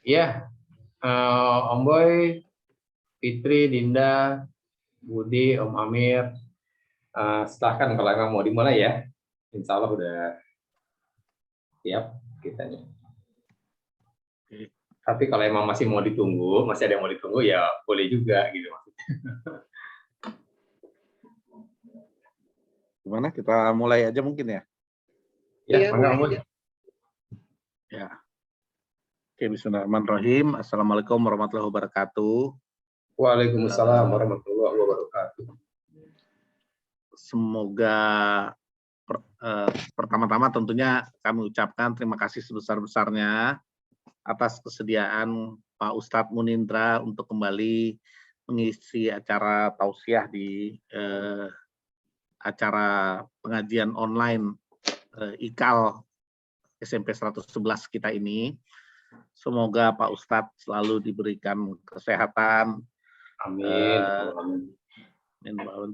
Ya, Om Boy, Fitri, Dinda, Budi, Om Amir, silahkan kalau emang mau dimulai ya. Insya Allah udah siap kitanya. Tapi kalau emang masih mau ditunggu, masih ada yang mau ditunggu ya boleh juga gitu maksudnya. Gimana? Kita mulai aja mungkin ya? Ya, Om Boy. Ya. Oke, bismillahirrahmanirrahim. Assalamualaikum warahmatullahi wabarakatuh. Waalaikumsalam warahmatullahi wabarakatuh. Semoga pertama-tama tentunya kami ucapkan terima kasih sebesar-besarnya atas kesediaan Pak Ustadz Munindra untuk kembali mengisi acara tausiah di acara pengajian online IKAL SMP 111 kita ini. Semoga Pak Ustadz selalu diberikan kesehatan. Amin.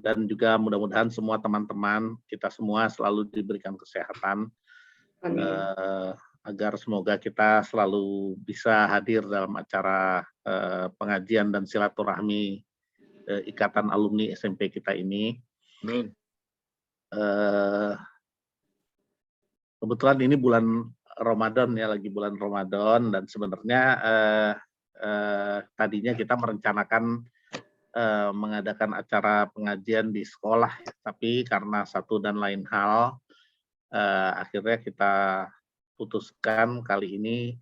Dan juga mudah-mudahan semua teman-teman kita semua selalu diberikan kesehatan. Agar semoga kita selalu bisa hadir dalam acara pengajian dan silaturahmi Ikatan Alumni SMP kita ini. Amin. Kebetulan ini bulan Ramadan ya, lagi bulan Ramadan, dan sebenarnya tadinya kita merencanakan mengadakan acara pengajian di sekolah, tapi karena satu dan lain hal akhirnya kita putuskan kali ini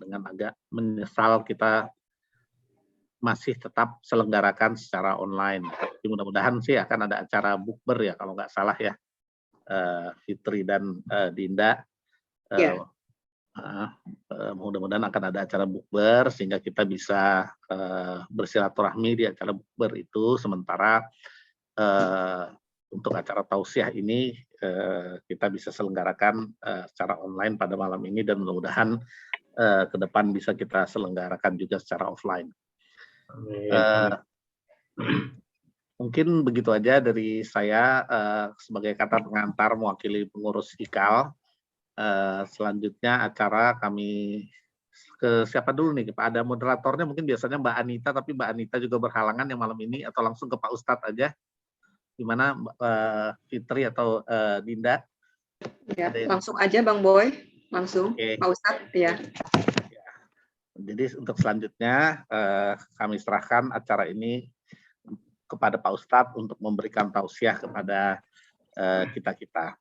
dengan agak menyesal kita masih tetap selenggarakan secara online. Tapi mudah-mudahan sih akan ada acara bukber ya kalau nggak salah ya, Fitri dan Dinda. Mudah-mudahan akan ada acara bukber sehingga kita bisa bersilaturahmi di acara bukber itu. Sementara untuk acara tausiah ini kita bisa selenggarakan secara online pada malam ini, dan mudah-mudahan ke depan bisa kita selenggarakan juga secara offline. Mungkin begitu aja dari saya sebagai kata pengantar mewakili pengurus IKAL. Selanjutnya acara kami ke siapa dulu nih Pak? Ada moderatornya mungkin biasanya Mbak Anita, tapi Mbak Anita juga berhalangan yang malam ini, atau langsung ke Pak Ustadz aja. Gimana Fitri atau Dinda? Ya, langsung aja Bang Boy, langsung. Okay. Pak Ustadz ya. Jadi untuk selanjutnya kami serahkan acara ini kepada Pak Ustadz untuk memberikan tausiah kepada kita-kita.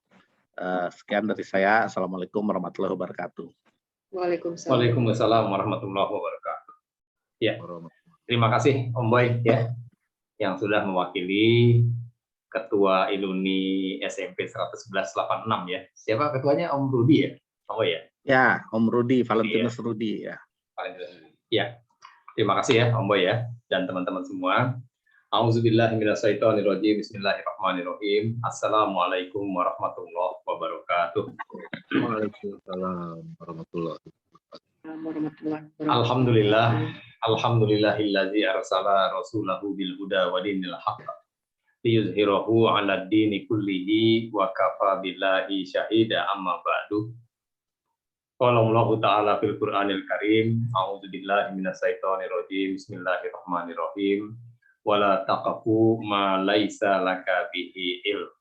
Sekian dari saya. Assalamualaikum warahmatullahi wabarakatuh. Waalaikumsalam. Waalaikumsalam warahmatullahi wabarakatuh. Ya, terima kasih Om Boy ya, yang sudah mewakili Ketua Iluni SMP 1186 ya. Siapa ketuanya? Om Rudi ya? Oh ya. Ya, Om Rudi, Valentinus Rudi ya. Ya, terima kasih ya Om Boy ya, dan teman-teman semua. Auzubillahiminasyaitonirrajim. Bismillahirrahmanirrahim. Assalamualaikum warahmatullahi wabarakatuh. Waalaikumsalam warahmatullahi wabarakatuh. Alhamdulillah, alhamdulillahillazi arsala rasulahu bil huda wa dinil haqq liyuzhirahu 'ala dini kullihi wa kafa billahi syahida, amma ba'du. Qala Allah Ta'ala fil Qur'anil Karim, a'udzubillahi minasyaitonirrajim. Bismillahirrahmanirrahim. Wala taqafu ma laisa laka bihi ilm.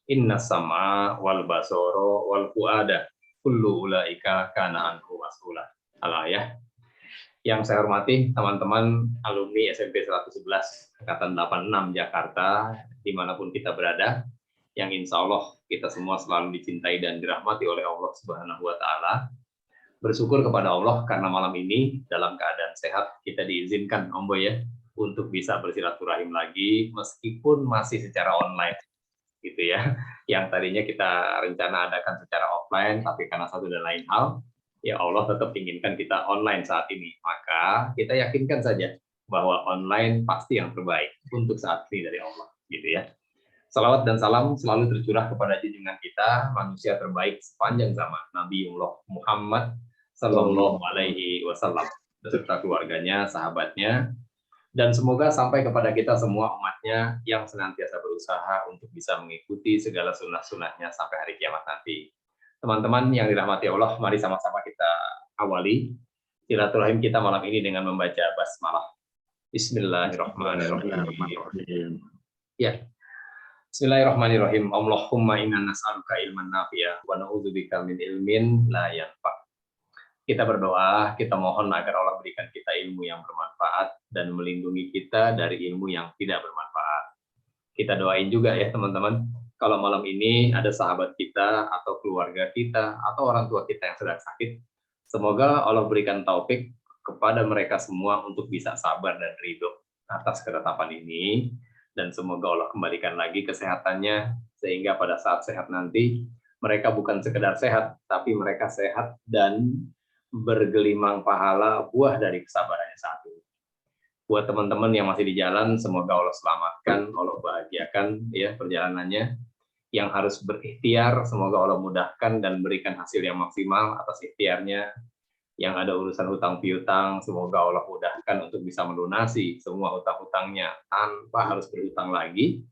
Inna sam'a wal basara wal fuada kullu ulaika kana anhu mas'ula. Al-ayah. Yang saya hormati teman-teman alumni SMP 111 angkatan 86 Jakarta, dimanapun kita berada, yang insya Allah kita semua selalu dicintai dan dirahmati oleh Allah Subhanahu wa Ta'ala. Bersyukur kepada Allah karena malam ini dalam keadaan sehat kita diizinkan Om Boy ya untuk bisa bersilaturahim lagi meskipun masih secara online gitu ya. Yang tadinya kita rencana adakan secara offline, tapi karena satu dan lain hal ya Allah tetap inginkan kita online saat ini. Maka kita yakinkan saja bahwa online pasti yang terbaik untuk saat ini dari Allah gitu ya. Salawat dan salam selalu tercurah kepada junjungan kita, manusia terbaik sepanjang zaman, Nabiullah Muhammad Sallallahu Alaihi Wasallam, beserta keluarganya, sahabatnya, dan semoga sampai kepada kita semua umatnya yang senantiasa berusaha untuk bisa mengikuti segala sunnah-sunnahnya sampai hari kiamat nanti. Teman-teman yang dirahmati Allah, mari sama-sama kita awali silaturahim kita malam ini dengan membaca basmalah. Bismillahirrahmanirrahim. Ya. Bismillahirrahmanirrahim. Allahumma inna nas'aluka ilman nafi'a wa na'udzubika min ilmin la yanfa'. Kita berdoa, kita mohon agar Allah berikan kita ilmu yang bermanfaat dan melindungi kita dari ilmu yang tidak bermanfaat. Kita doain juga ya teman-teman, kalau malam ini ada sahabat kita atau keluarga kita atau orang tua kita yang sedang sakit, semoga Allah berikan taufik kepada mereka semua untuk bisa sabar dan ridho atas ketetapan ini, dan semoga Allah kembalikan lagi kesehatannya sehingga pada saat sehat nanti mereka bukan sekedar sehat, tapi mereka sehat dan bergelimang pahala buah dari kesabarannya saat ini. Buat teman-teman yang masih di jalan, semoga Allah selamatkan, Allah bahagiakan ya perjalanannya. Yang harus berikhtiar, semoga Allah mudahkan dan berikan hasil yang maksimal atas ikhtiarnya. Yang ada urusan hutang piutang, semoga Allah mudahkan untuk bisa melunasi semua hutang-hutangnya tanpa harus berhutang lagi.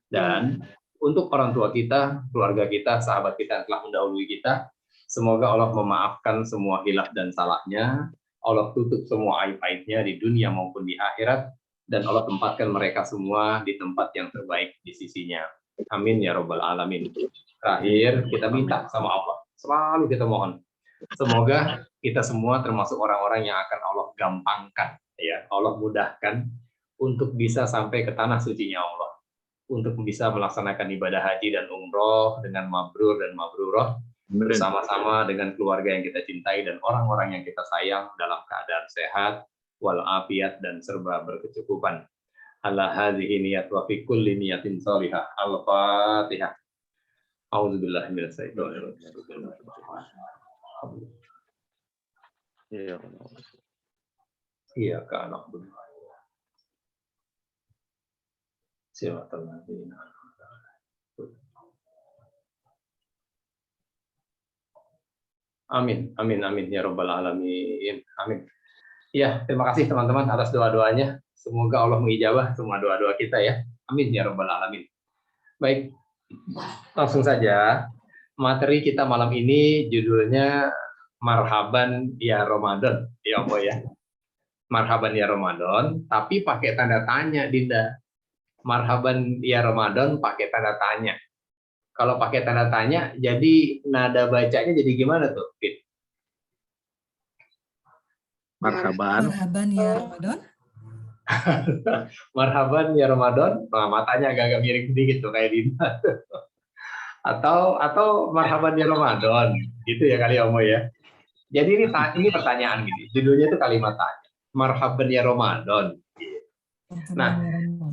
Dan untuk orang tua kita, keluarga kita, sahabat kita yang telah mendahului kita, semoga Allah memaafkan semua hilaf dan salahnya. Allah tutup semua aib-aibnya di dunia maupun di akhirat, dan Allah tempatkan mereka semua di tempat yang terbaik di sisinya. Amin ya Rabbal Alamin. Terakhir, kita minta sama Allah, selalu kita mohon, semoga kita semua termasuk orang-orang yang akan Allah gampangkan, ya Allah mudahkan untuk bisa sampai ke tanah sucinya Allah, untuk bisa melaksanakan ibadah haji dan umroh dengan mabrur dan mabrurah, bersama-sama dengan keluarga yang kita cintai dan orang-orang yang kita sayang dalam keadaan sehat, walafiat dan serba berkecukupan. Ala hadhihi niyat wa fi kulli niyatin shalihah. Al-Fatihah. A'udzubillahi minasyaitonir rajim. Iya kan aku. Silakan. Amin, amin, amin ya Rabbal Alamin. Amin. Ya, terima kasih teman-teman atas doa-doanya. Semoga Allah mengijabah semua doa-doa kita ya. Amin ya Rabbal Alamin. Baik, langsung saja. Materi kita malam ini judulnya Marhaban ya Ramadan. Ya Allah ya. Marhaban ya Ramadan, tapi pakai tanda tanya, Dinda. Marhaban ya Ramadan pakai tanda tanya. Kalau pakai tanda tanya, jadi nada bacanya jadi gimana tuh, Fit? Marhaban. Marhaban ya Ramadan. Marhaban ya Ramadan. Nah, matanya agak miring sedikit tuh kayak Dina. atau marhaban ya Ramadan, gitu ya kali Omo ya. Jadi ini pertanyaan gini. Judulnya itu kalimat tanya. Marhaban ya Ramadan. Nah,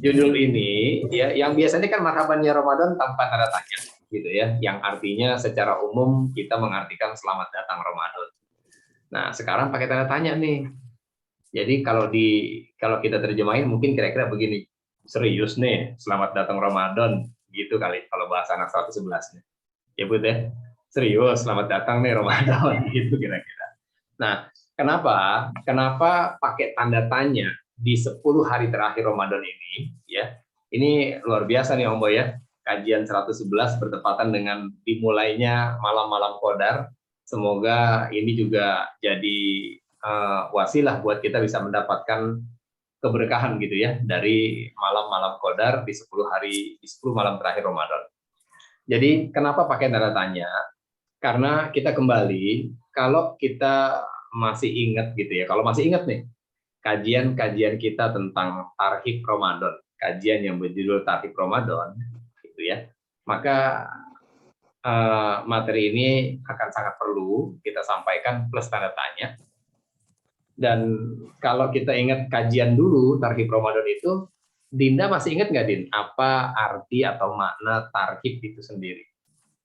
judul ini ya yang biasanya kan marhaban ya Ramadan tanpa tanda tanya gitu ya, yang artinya secara umum kita mengartikan selamat datang Ramadan. Nah, sekarang pakai tanda tanya nih. Jadi kalau kita terjemahin mungkin kira-kira begini. Serius nih, selamat datang Ramadan gitu kali kalau bahasa anak 111 nih. Ya Bu ya. Serius, selamat datang nih Ramadan gitu kira-kira. Nah, kenapa pakai tanda tanya di 10 hari terakhir Ramadan ini ya. Ini luar biasa nih Om Boy ya. Kajian 111 bertepatan dengan dimulainya malam-malam Qadar. Semoga ini juga jadi wasilah buat kita bisa mendapatkan keberkahan gitu ya dari malam-malam Qadar di 10 malam terakhir Ramadan. Jadi kenapa pakai tanda tanya? Karena kita kembali, kalau kita masih ingat gitu ya, kalau masih ingat nih kajian-kajian kita tentang Tarhib Ramadan, kajian yang berjudul Tarhib Ramadan, gitu ya, maka materi ini akan sangat perlu kita sampaikan plus tanda tanya. Dan kalau kita ingat kajian dulu Tarhib Ramadan itu, Dinda masih ingat nggak Din, apa arti atau makna tarhib itu sendiri?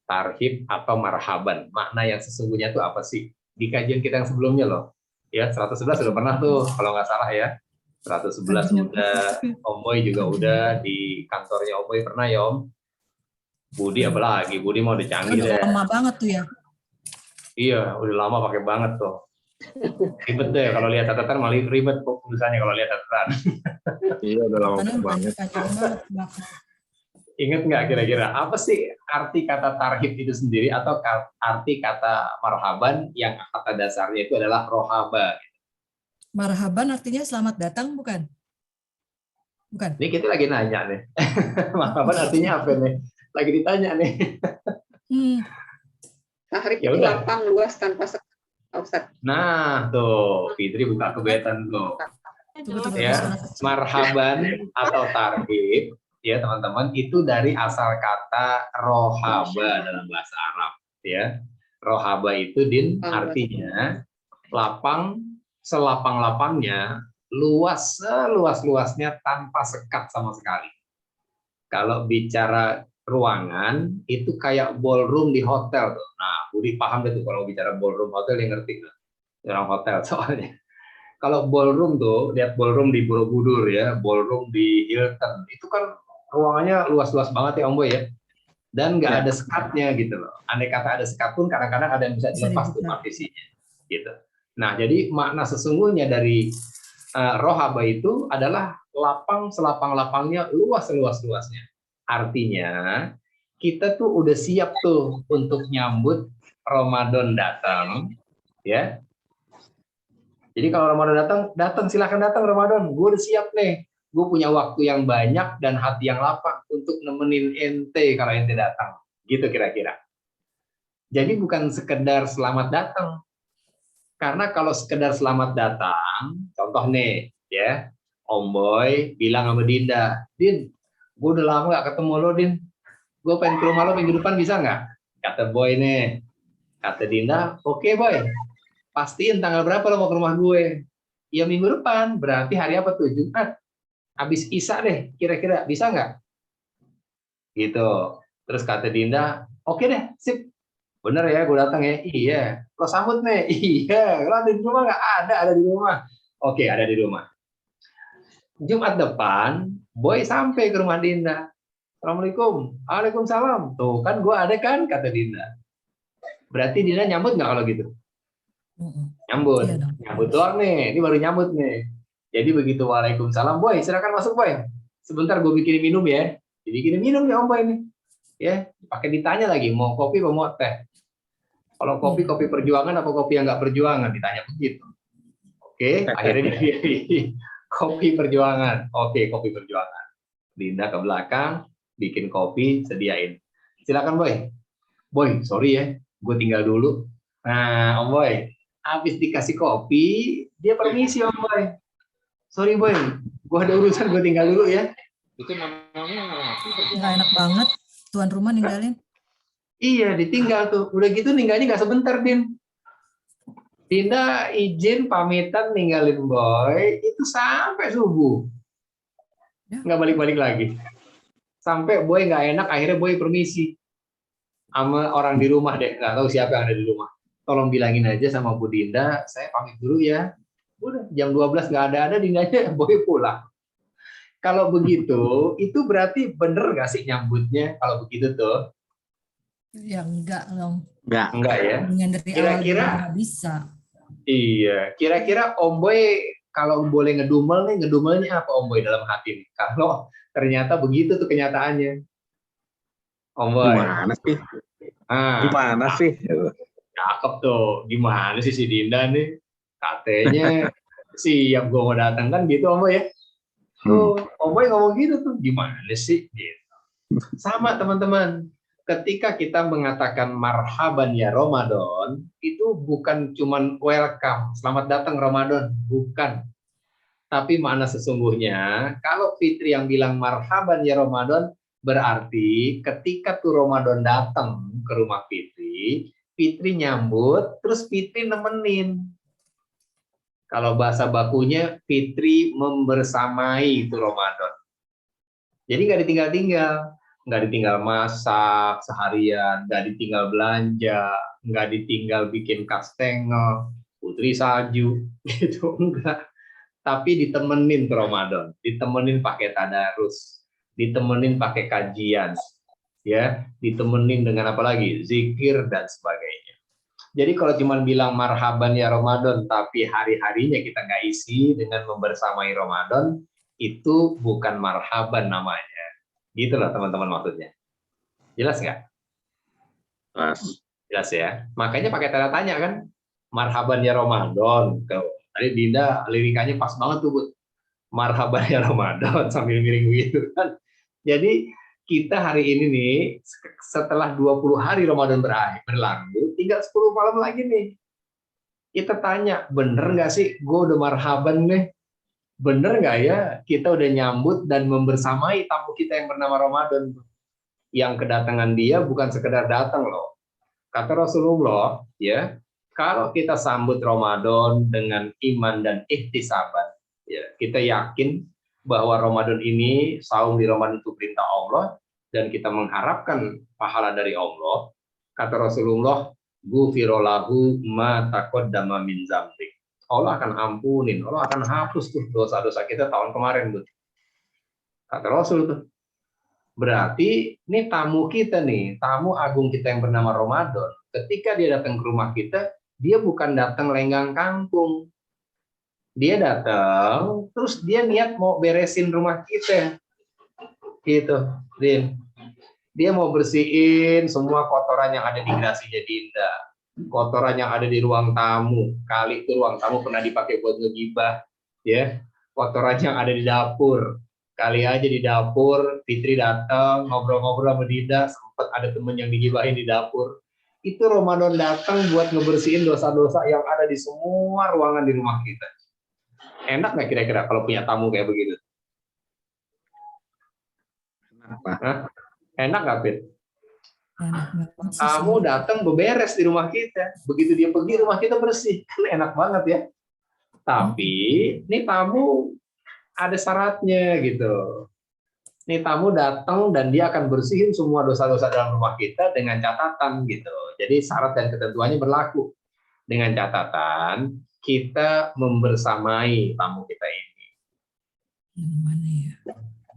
Tarhib atau marhaban, makna yang sesungguhnya itu apa sih? Di kajian kita yang sebelumnya loh. Ya, 111 sudah pernah tuh, kalau nggak salah ya. 111 udah, Om Boy juga udah, di kantornya Om Boy pernah ya Om. Budi apalagi, Budi mau dicanggih deh. Lama banget tuh ya. Iya, udah lama pakai banget tuh. Ribet deh, kalau lihat catatan malah ribet tulisannya kalau lihat catatan. Iya, udah lama banget. Ingat nggak kira-kira apa sih arti kata tarhib itu sendiri atau arti kata marhaban yang kata dasarnya itu adalah rohaba? Marhaban artinya selamat datang, bukan? Bukan. Ini kita lagi nanya nih. Marhaban artinya apa nih? Lagi ditanya nih. Tahrib Ya itu udah. lapang, luas, tanpa sekat, Ustaz. Nah, tuh Fitri buka kebetan tuh. Ya, marhaban atau tarhib, ya teman-teman, itu dari asal kata rohaba dalam bahasa Arab. Ya, rohaba itu artinya lapang, selapang-lapangnya, luas seluas-luasnya tanpa sekat sama sekali. Kalau bicara ruangan itu kayak ballroom di hotel tuh. Nah, Budi paham itu kalau bicara ballroom hotel, yang ngerti tuh. Orang hotel soalnya. Kalau ballroom tuh, lihat ballroom di Borobudur ya, ballroom di Hilton, itu kan ruangannya luas-luas banget ya Om Boy ya. Dan nggak ada sekatnya gitu loh. Andai kata ada sekat pun kadang-kadang ada yang bisa dilepas tuh partisinya. Gitu. Nah, jadi makna sesungguhnya dari rohaba itu adalah lapang selapang-lapangnya, luas seluas-luasnya. Artinya kita tuh udah siap tuh untuk nyambut Ramadan datang, ya. Jadi kalau Ramadan datang silakan datang Ramadan. Gue udah siap nih. Gue punya waktu yang banyak dan hati yang lapang untuk nemenin ente kalau ente datang. Gitu kira-kira. Jadi bukan sekedar selamat datang. Karena kalau sekedar selamat datang, contoh nih, ya, Om Boy bilang sama Dinda, Din, gue udah lama gak ketemu lo, Din. Gue pengen ke rumah lo minggu depan, bisa nggak? Kata Boy nih. Kata Dinda, oke, Boy. Pastiin tanggal berapa lo mau ke rumah gue? Ya minggu depan, berarti hari apa tuh? Jumat. Habis Isya deh, kira-kira bisa nggak? Gitu. Terus kata Dinda, oke deh, sip. Bener ya, gue datang ya. Iya. Lo sambut nih? Iya. Lo ada di rumah nggak? Ada di rumah. Oke, ada di rumah. Jumat depan, Boy sampai ke rumah Dinda. Assalamualaikum. Waalaikumsalam. Tuh kan gue ada kan, kata Dinda. Berarti Dinda nyambut nggak kalau gitu? Nyambut, Iya nyambut doang nih, ini baru nyambut nih. Jadi begitu Waalaikumsalam, Boy, silakan masuk Boy. Sebentar gue bikinin minum ya. Jadi bikinin minum ya Om Boy ini. Ya, pakai ditanya lagi mau kopi atau mau teh. Kalau kopi perjuangan apa kopi yang nggak perjuangan, ditanya begitu. Oke, akhirnya dia kopi perjuangan. Oke, kopi perjuangan. Dinda ke belakang, bikin kopi, sediain. Silakan Boy. Boy, sorry ya, gue tinggal dulu. Nah, Om Boy, habis dikasih kopi, dia permisi Om Boy. Sorry Boy, gue ada urusan, gue tinggal dulu ya. Itu namanya nggak enak banget tuan rumah ninggalin. Iya, ditinggal tuh. Udah gitu ninggalnya nggak sebentar, Din. Dinda izin pamitan ninggalin Boy itu sampai subuh. Nggak balik-balik lagi. Sampai Boy nggak enak, akhirnya Boy permisi sama orang di rumah deh. Nggak tahu siapa yang ada di rumah. Tolong bilangin aja sama Bu Dinda, saya pamit dulu ya. Udah, jam 12 nggak ada Dindanya, Boy pulang. Kalau begitu, itu berarti bener nggak sih nyambutnya kalau begitu tuh? Ya enggak dong. Enggak ya? Dengan dari Kira-kira nggak bisa. Iya, kira-kira Om Boy kalau boleh ngedumel nih, ngedumelnya apa Om Boy dalam hati nih? Kalau ternyata begitu tuh kenyataannya. Om Boy. Gimana sih? Gimana sih? Cakep tuh. Gimana sih si Dinda nih? Katanya siap gue mau datang kan gitu Om Boy ya. Tuh, Om Boy ngomong gitu tuh. Gimana sih? Gitu. Sama teman-teman. Ketika kita mengatakan marhaban ya Ramadan, itu bukan cuman welcome, selamat datang Ramadan, bukan. Tapi makna sesungguhnya, kalau Fitri yang bilang marhaban ya Ramadan, berarti ketika tuh Ramadan datang ke rumah Fitri, Fitri nyambut, terus Fitri nemenin. Kalau bahasa bakunya, Fitri membersamai itu Ramadan. Jadi nggak ditinggal-tinggal. Nggak ditinggal masak seharian, nggak ditinggal belanja, nggak ditinggal bikin kastengel, putri salju, gitu enggak. Tapi ditemenin ke Ramadan, ditemenin pakai tadarus, ditemenin pakai kajian, ya, ditemenin dengan apa lagi, zikir dan sebagainya. Jadi kalau cuma bilang marhaban ya Ramadan, tapi hari-harinya kita nggak isi dengan membersamai Ramadan, itu bukan marhaban namanya. Gitu loh teman-teman maksudnya. Jelas nggak? Jelas ya. Makanya pakai tanda tanya kan. Marhaban ya Ramadan. Tadi Dinda lirikannya pas banget tuh, Bu. Marhaban ya Ramadan sambil miring begitu kan. Jadi kita hari ini nih setelah 20 hari Ramadan berlalu, tinggal 10 malam lagi nih. Kita tanya, bener nggak sih gue udah marhaban nih? Bener nggak ya kita udah nyambut dan membersamai tamu kita yang bernama Ramadan? Yang kedatangan dia bukan sekedar datang loh. Kata Rasulullah, ya, kalau kita sambut Ramadan dengan iman dan ihtisaban, ya, kita yakin bahwa Ramadan ini, saum di Ramadan itu perintah Allah, dan kita mengharapkan pahala dari Allah. Kata Rasulullah, ghufira lahu ma taqaddama min dzambik. Allah akan ampunin, Allah akan hapus tuh dosa-dosa kita tahun kemarin, Bu. Kata Rasul tuh. Berarti ini tamu kita nih, tamu agung kita yang bernama Ramadan. Ketika dia datang ke rumah kita, dia bukan datang lenggang kangkung. Dia datang, terus dia niat mau beresin rumah kita. Gitu, Din. Dia mau bersihin semua kotoran yang ada di gerasinya Dinda. Kotoran yang ada di ruang tamu. Kali itu ruang tamu pernah dipakai buat ngegibah. Ya. Kotoran yang ada di dapur. Kali aja di dapur, Fitri datang, ngobrol-ngobrol sama Dinda, sempat ada temen yang digibahin di dapur. Itu Ramadan datang buat ngebersihin dosa-dosa yang ada di semua ruangan di rumah kita. Enak nggak kira-kira kalau punya tamu kayak begitu? Enak nggak, Fit? Tamu datang beberes di rumah kita. Begitu dia pergi, rumah kita bersih. Kan enak banget ya. Tapi ini tamu ada syaratnya gitu. Ini tamu datang dan dia akan bersihin semua dosa-dosa dalam rumah kita dengan catatan gitu. Jadi syarat dan ketentuannya berlaku. Dengan catatan kita membersamai tamu kita ini.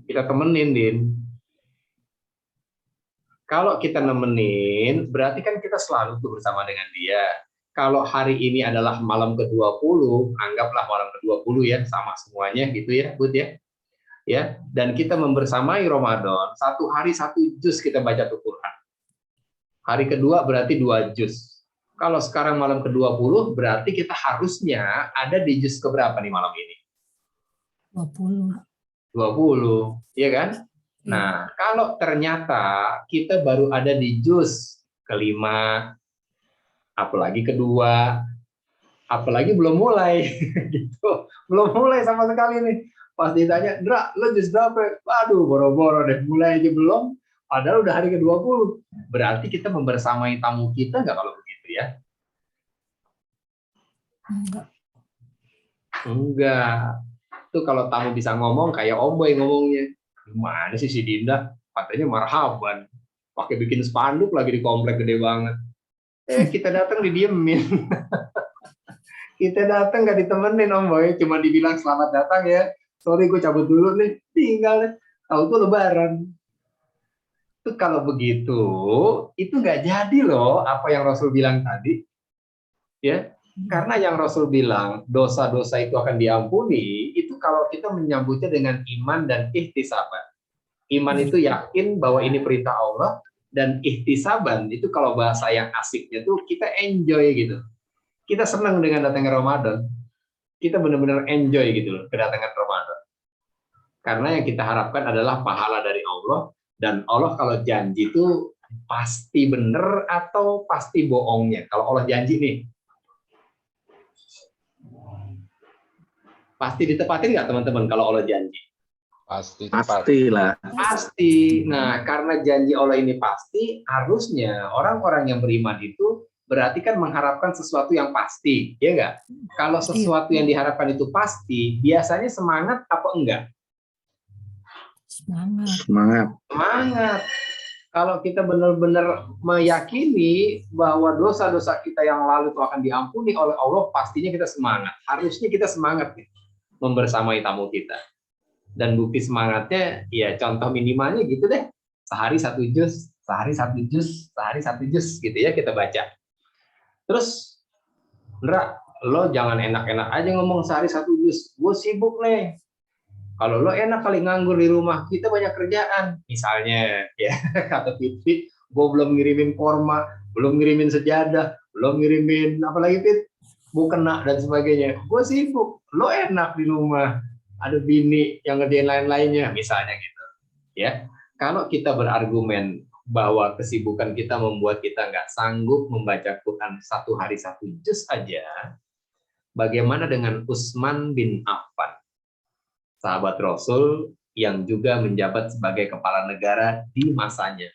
Kita temenin, Din. Kalau kita nemenin, berarti kan kita selalu tuh bersama dengan dia. Kalau hari ini adalah malam ke-20, anggaplah malam ke-20 ya, sama semuanya gitu ya, Bud ya. Ya, dan kita membersamai Ramadan, 1 hari 1 juz kita baca tuh Quran. Hari kedua berarti 2 juz. Kalau sekarang malam ke-20, berarti kita harusnya ada di juz keberapa nih malam ini? 20. 20, iya kan? Nah, kalau ternyata kita baru ada di juz ke-5, apalagi kedua, apalagi belum mulai, gitu, belum mulai sama sekali nih. Pas ditanya, Dra, lo juz berapa? Waduh, boro-boro deh, mulai aja belum, padahal udah hari ke-20. Berarti kita membersamai tamu kita nggak kalau begitu ya? Enggak. Itu kalau tamu bisa ngomong kayak Om Boy ngomongnya. Gimana sih si Dinda? Katanya marhaban. Pakai bikin spanduk lagi di komplek gede banget. Kita datang didiemin. Kita datang nggak ditemenin Om Boy. Cuma dibilang selamat datang ya. Sorry gue cabut dulu nih. Tinggal deh. Tahu tuh lebaran. Itu kalau begitu, itu nggak jadi loh apa yang Rasul bilang tadi. Ya. Karena yang Rasul bilang dosa-dosa itu akan diampuni, itu kalau kita menyambutnya dengan iman dan ihtisaban. Iman itu yakin bahwa ini perintah Allah, dan ihtisaban itu kalau bahasa yang asiknya tuh kita enjoy gitu. Kita senang dengan datangnya Ramadan. Kita benar-benar enjoy gitu loh kedatangan Ramadan. Karena yang kita harapkan adalah pahala dari Allah, dan Allah kalau janji itu pasti benar atau pasti bohongnya. Kalau Allah janji nih, pasti ditepatin nggak teman-teman kalau Allah janji? Pasti. Pastilah. Pasti. Nah, karena janji Allah ini pasti, harusnya orang-orang yang beriman itu berarti kan mengharapkan sesuatu yang pasti, ya nggak? Kalau sesuatu yang diharapkan itu pasti, biasanya semangat apa enggak? Semangat. Kalau kita benar-benar meyakini bahwa dosa-dosa kita yang lalu itu akan diampuni oleh Allah, pastinya kita semangat. Harusnya kita semangat nih, membersamai tamu kita. Dan bukti semangatnya, ya contoh minimalnya gitu deh. Sehari 1 juz, sehari 1 juz, sehari 1 juz gitu ya kita baca. Terus, Ndra, lo jangan enak-enak aja ngomong sehari 1 juz. Gue sibuk nih. Kalau lo enak kali nganggur di rumah, kita banyak kerjaan. Misalnya, ya kata Fit, gue belum ngirimin forma, belum ngirimin sejadah, belum ngirimin apa lagi Fit, mukena dan sebagainya. Gue sibuk, lo enak di rumah, ada bini yang ngerjain lain-lainnya, misalnya gitu. Ya, kalau kita berargumen bahwa kesibukan kita membuat kita nggak sanggup membaca Quran satu hari satu juz aja, bagaimana dengan Utsman bin Affan, sahabat Rasul yang juga menjabat sebagai kepala negara di masanya.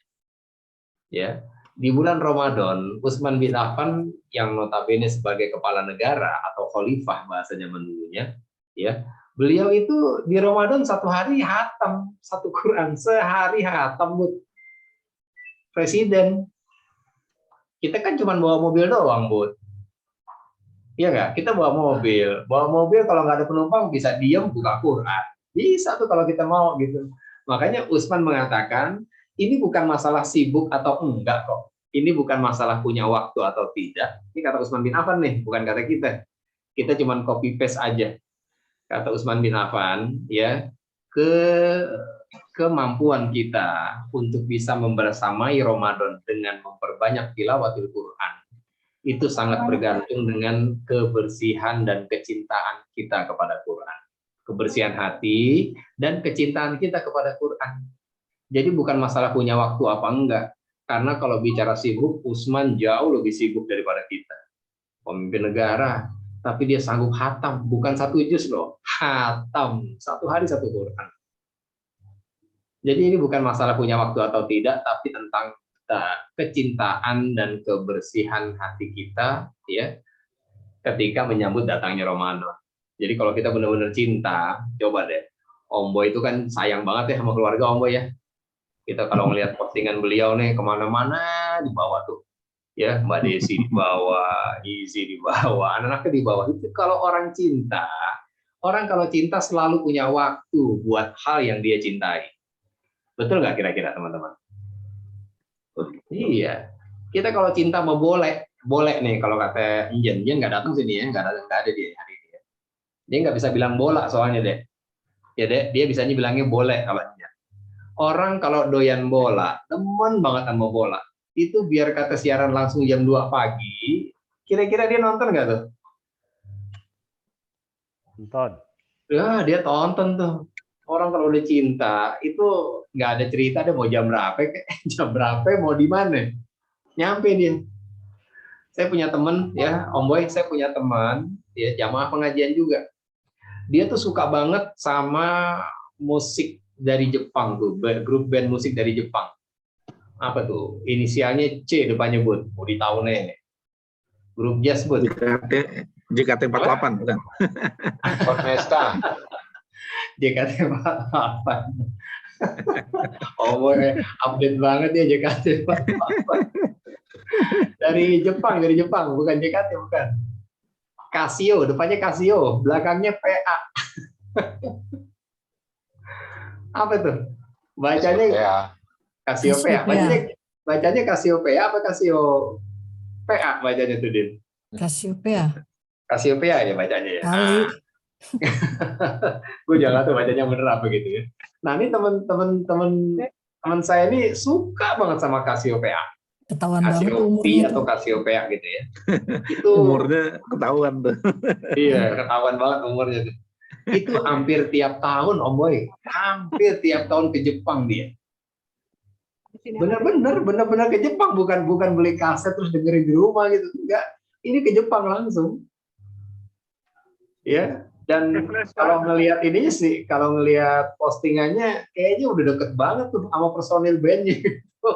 Ya, di bulan Ramadan, Utsman bin Affan yang notabene sebagai kepala negara atau khalifah bahasa zaman dulunya, ya, beliau itu di Ramadan satu hari hatam satu Quran, sehari hatam, Bud. Presiden. Kita kan cuma bawa mobil doang, Bud. Iya nggak? Kita bawa mobil kalau nggak ada penumpang bisa diam buka Quran. Bisa tuh kalau kita mau gitu. Makanya Utsman mengatakan ini bukan masalah sibuk atau enggak kok. Ini bukan masalah punya waktu atau tidak. Ini kata Utsman bin Affan nih, bukan kata kita. Kita cuma copy paste aja. Kata Utsman bin Affan, ya, kemampuan kita untuk bisa membersamai Ramadan dengan memperbanyak tilawatil Quran itu sangat bergantung dengan kebersihan dan kecintaan kita kepada Quran. Kebersihan hati dan kecintaan kita kepada Quran. Jadi bukan masalah punya waktu apa enggak. Karena kalau bicara sibuk, Utsman jauh lebih sibuk daripada kita. Pemimpin negara, tapi dia sanggup hatam. Bukan satu juz loh, hatam. Satu hari satu Quran. Jadi ini bukan masalah punya waktu atau tidak, tapi tentang kecintaan dan kebersihan hati kita, ya, ketika menyambut datangnya Ramadan. Jadi kalau kita benar-benar cinta, coba deh, Om Boy itu kan sayang banget ya sama keluarga Om Boy ya. Kita kalau ngelihat postingan beliau nih kemana-mana dibawa tuh, ya, Mbak Desi dibawa, Izzy dibawa, anak-anaknya dibawa. Itu kalau orang cinta, orang kalau cinta selalu punya waktu buat hal yang dia cintai. Betul nggak kira-kira teman-teman? Iya, kita kalau cinta mau boleh nih kalau kata Injen nggak datang sini ya, nggak ada dia hari ini. Dia nggak bisa bilang bola soalnya deh, ya deh, dia bisanya bilangnya boleh kalau Injen. Orang kalau doyan bola, temen banget sama bola, itu biar kata siaran langsung jam 2 pagi, kira-kira dia nonton nggak tuh? Nonton. Ya, dia tonton tuh. Orang kalau udah cinta itu nggak ada cerita deh mau jam berapa, jam berapa, mau di mana, nyampe dia. Saya punya teman ya, Om Boy, saya punya teman ya jamaah pengajian juga. Dia tuh suka banget sama musik dari Jepang tuh, grup band musik dari Jepang. Apa tuh? Inisialnya C depannya, Bud. Mau ditahu nih. Grup jazz, Bud. JKT48 bukan? Orkestra. JKT48. Oh boy, update banget ya JKT48. Dari Jepang, bukan JKT, bukan. Casio, depannya Casio, belakangnya PA. Apa tuh? Bacanya Casio PA. Bacanya Casio PA apa Casio PA bacanya tuh, Din? Cassiopeia. Cassiopeia ya bacanya ya. Kali. Gue jangan tahu bacanya bener apa gitu ya. Nah ini teman saya ini suka banget sama Cassiopeia. Ketahuan banget umurnya atau Cassiopeia gitu ya. Itu umurnya ketahuan tuh. Iya, ketahuan banget umurnya tuh. Itu hampir tiap tahun Om Boy, hampir tiap tahun ke Jepang dia. Bener-bener ke Jepang, bukan beli kaset terus dengerin di rumah gitu, enggak. Ini ke Jepang langsung. Ya, dan kalau ngelihat ininya sih, kalau ngelihat postingannya kayaknya udah deket banget tuh sama personil bandnya gitu.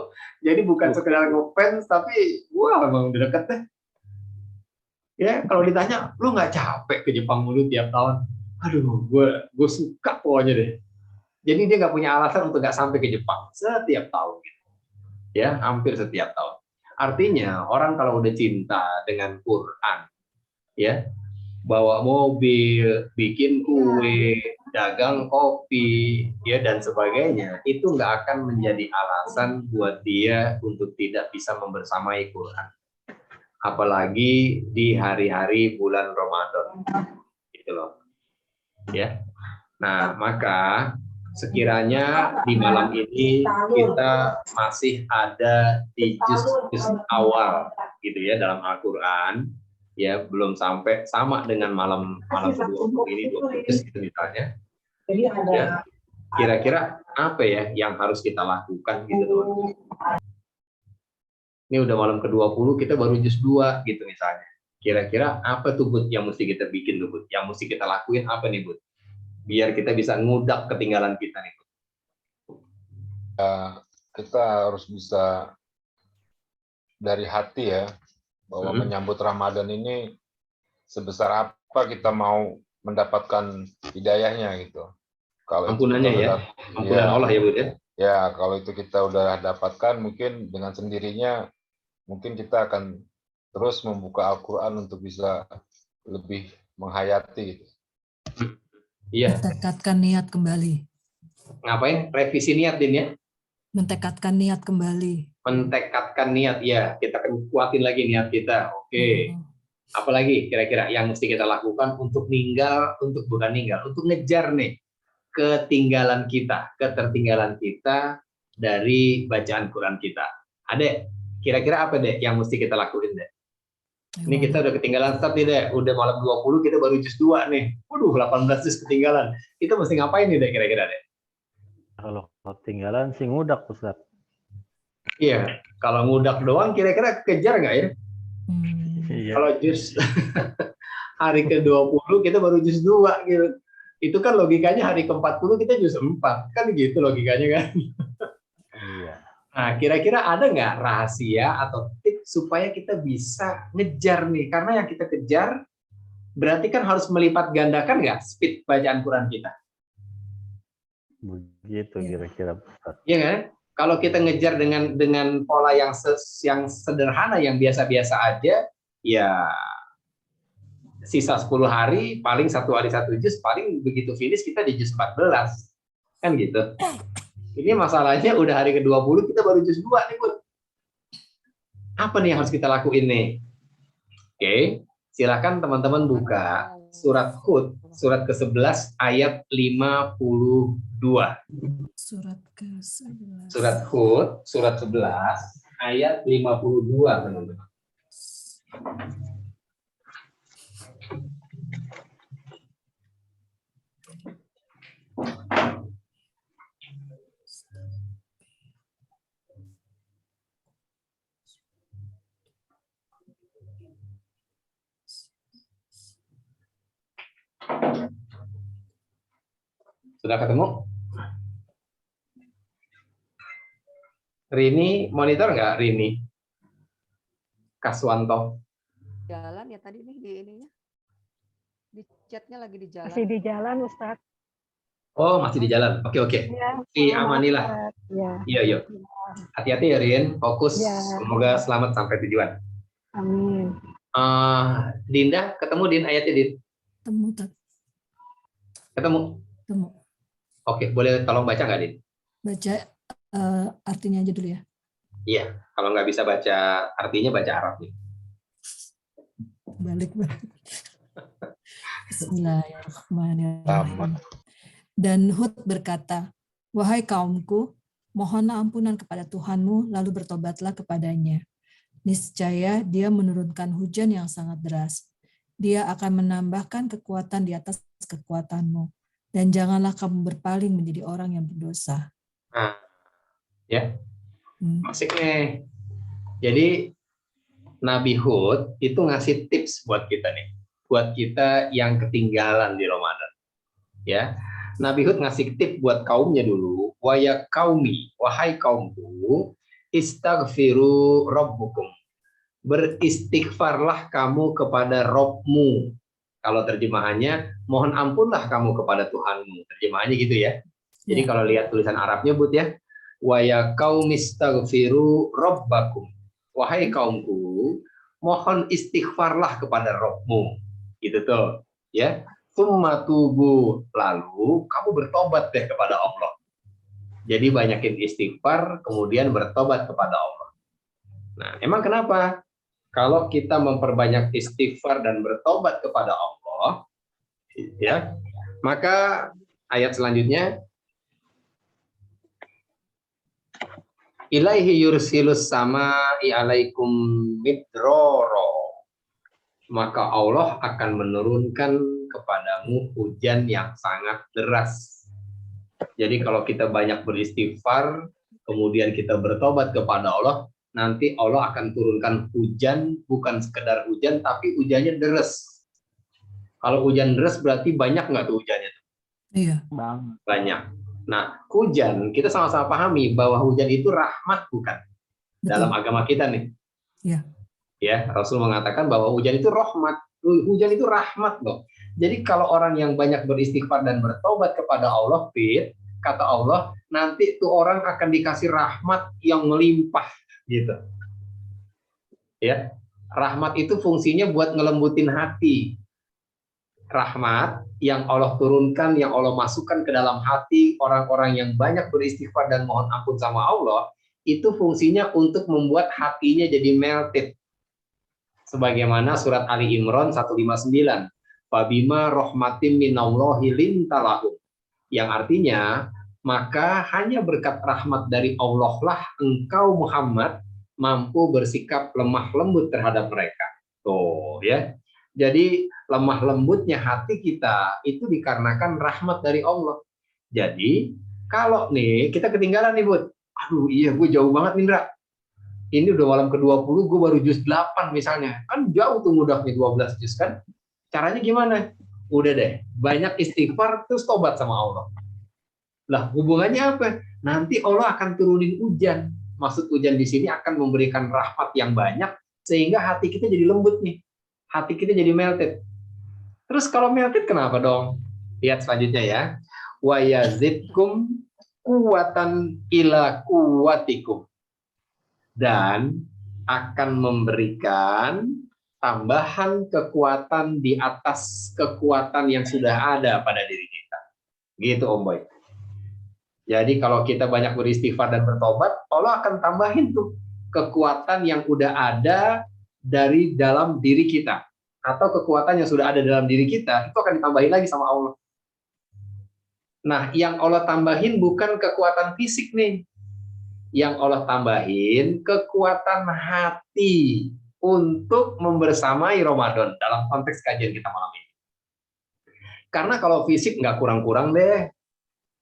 Jadi bukan sekedar ngefans, tapi wah emang udah deket deh. Ya, kalau ditanya, lu nggak capek ke Jepang mulu tiap tahun? Aduh, gue suka pokoknya deh. Jadi dia nggak punya alasan untuk nggak sampai ke Jepang setiap tahun. Gitu. Ya, hampir setiap tahun. Artinya orang kalau udah cinta dengan Quran, ya, bawa mobil, bikin kue, dagang kopi, ya dan sebagainya, itu nggak akan menjadi alasan buat dia untuk tidak bisa membersamai Quran. Apalagi di hari-hari bulan Ramadan, gitu loh. Ya, Nah, maka sekiranya di malam ini kita masih ada di juz-juz awal gitu ya dalam Al-Qur'an, ya belum sampai sama dengan malam ke-20 ini 20 juz gitu misalnya. Ya, kira-kira apa ya yang harus kita lakukan gitu teman-teman. Ini udah malam ke-20 kita baru juz 2 gitu misalnya. Kira-kira apa tuh Bud yang mesti kita bikin tuh Bud? Yang mesti kita lakuin apa nih Bud? Biar kita bisa ngudak ketinggalan kita nih. Kita harus bisa dari hati ya, bahwa menyambut Ramadan ini sebesar apa kita mau mendapatkan hidayahnya gitu. Kalau ampunannya ya, ampunan Allah ya Bud ya. Ya, kalau itu kita udah dapatkan, mungkin dengan sendirinya mungkin kita akan terus membuka Al-Quran untuk bisa lebih menghayati. Iya. Mentekadkan niat kembali. Ngapain? Revisi niat Din ya? Mentekadkan niat kembali. Mentekadkan niat ya, kita akan kuatin lagi niat kita. Oke. Apalagi kira-kira yang mesti kita lakukan untuk bukan ninggal, untuk ngejar nih ketertinggalan kita dari bacaan Quran kita. Adek, kira-kira apa Dek yang mesti kita lakuin Dek? Ini kita udah ketinggalan start nih Dek, udah malam 20 kita baru juz 2 nih. Waduh, 18 juz ketinggalan. Kita mesti ngapain nih Dek kira-kira Dek? Kalau ketinggalan sih ngudak Ustaz. Iya, kalau ngudak doang kira-kira kejar nggak ya? Iya. Kalau juz hari ke-20 kita baru juz 2 gitu. Itu kan logikanya hari ke-40 kita juz 4. Kan gitu logikanya kan? Iya. Nah, kira-kira ada nggak rahasia atau tips supaya kita bisa ngejar nih? Karena yang kita kejar berarti kan harus melipat gandakan nggak speed bacaan Quran kita? Begitu kira-kira Ustaz. Iya kan? Kalau kita ngejar dengan pola yang sederhana, yang biasa-biasa aja, ya sisa 10 hari, paling 1 hari 1 juz, paling begitu finish kita di juz 14. Kan gitu. Ini masalahnya udah hari ke-20 kita baru juz 2 nih, Bud. Apa nih yang harus kita lakuin nih? Oke, silakan teman-teman buka surat Hud, surat ke-11 ayat 52. Surat ke-11. Surat Hud, surat 11 ayat 52, teman-teman. Sudah ketemu? Rini, monitor nggak Rini? Kaswanto. Jalan ya tadi nih di ininya. Di chatnya lagi di jalan. Masih di jalan, Ustaz. Oh, masih di jalan. Oke. Ya, Amanilah. Ya. Iya. Hati-hati ya, Rin. Fokus. Ya. Semoga selamat sampai tujuan. Amin. Dinda, ketemu Din ayatnya, Din? Ketemu? Oke, boleh tolong baca nggak, Din? Baca artinya aja dulu ya. Iya, kalau nggak bisa baca artinya, baca Arab nih. Balik. Bismillahirrahmanirrahim. Dan Hud berkata, wahai kaumku, mohonlah ampunan kepada Tuhanmu, lalu bertobatlah kepadanya. Niscaya dia menurunkan hujan yang sangat deras. Dia akan menambahkan kekuatan di atas kekuatanmu. Dan janganlah kamu berpaling menjadi orang yang berdosa. Nah, ya, asik nih. Jadi Nabi Hud itu ngasih tips buat kita nih, buat kita yang ketinggalan di Ramadan. Ya, Nabi Hud ngasih tips buat kaumnya dulu. Waya kaumi, wahai kaumku, istaghfiru rabbukum. Beristighfarlah kamu kepada Rabbmu. Kalau terjemahannya, mohon ampunlah kamu kepada Tuhanmu. Terjemahannya gitu ya. Jadi kalau lihat tulisan Arabnya, Bud ya, wa ya qaumistaghfiru rabbakum. Wahai kaumku, mohon istighfarlah kepada Rabbmu. Gitu tuh, ya. Tsumma tubu, lalu kamu bertobat deh kepada Allah. Jadi banyakin istighfar, kemudian bertobat kepada Allah. Nah, emang kenapa? Kalau kita memperbanyak istighfar dan bertobat kepada Allah, ya, maka Ayat selanjutnya, ilaihi yursilus sama'i alaikum midroro. Maka Allah akan menurunkan kepadamu hujan yang sangat deras. Jadi kalau kita banyak beristighfar, kemudian kita bertobat kepada Allah, nanti Allah akan turunkan hujan, bukan sekedar hujan, tapi hujannya deras. Kalau hujan deras berarti banyak nggak tuh hujannya? Iya. Banyak. Nah, hujan, kita sama-sama pahami bahwa hujan itu rahmat, bukan? Betul. Dalam agama kita nih. Iya. Ya, Rasul mengatakan bahwa hujan itu rahmat. Hujan itu rahmat loh. Jadi kalau orang yang banyak beristighfar dan bertobat kepada Allah, kata Allah, nanti tuh orang akan dikasih rahmat yang melimpah gitu. Ya. Rahmat itu fungsinya buat ngelembutin hati. Rahmat yang Allah turunkan, yang Allah masukkan ke dalam hati orang-orang yang banyak beristighfar dan mohon ampun sama Allah, itu fungsinya untuk membuat hatinya jadi melted. Sebagaimana surat Ali Imran 159, Fabima rahmatim minallahi lintalahum, yang artinya, maka hanya berkat rahmat dari Allah lah engkau Muhammad mampu bersikap lemah lembut terhadap mereka. Tuh ya. Jadi lemah lembutnya hati kita itu dikarenakan rahmat dari Allah. Jadi kalau nih kita ketinggalan nih Bud, aduh iya gue jauh banget Indra. Ini udah malam ke-20, gue baru juz 8 misalnya. Kan jauh tuh mudahnya 12 juz kan. Caranya gimana? Udah deh, banyak istighfar terus tobat sama Allah. Lah hubungannya apa? Nanti Allah akan turunin hujan. Maksud hujan di sini akan memberikan rahmat yang banyak sehingga hati kita jadi lembut nih. Hati kita jadi melted. Terus kalau melted kenapa dong? Lihat selanjutnya ya. Wa yazidkum kuwatan ila kuwatikum. Dan akan memberikan tambahan kekuatan di atas kekuatan yang sudah ada pada diri kita. Gitu Om Boy. Jadi kalau kita banyak beristighfar dan bertobat, Allah akan tambahin tuh kekuatan yang udah ada dari dalam diri kita. Atau kekuatan yang sudah ada dalam diri kita, itu akan ditambahin lagi sama Allah. Nah, yang Allah tambahin bukan kekuatan fisik nih. Yang Allah tambahin kekuatan hati untuk membersamai Ramadan dalam konteks kajian kita malam ini. Karena kalau fisik nggak kurang-kurang deh.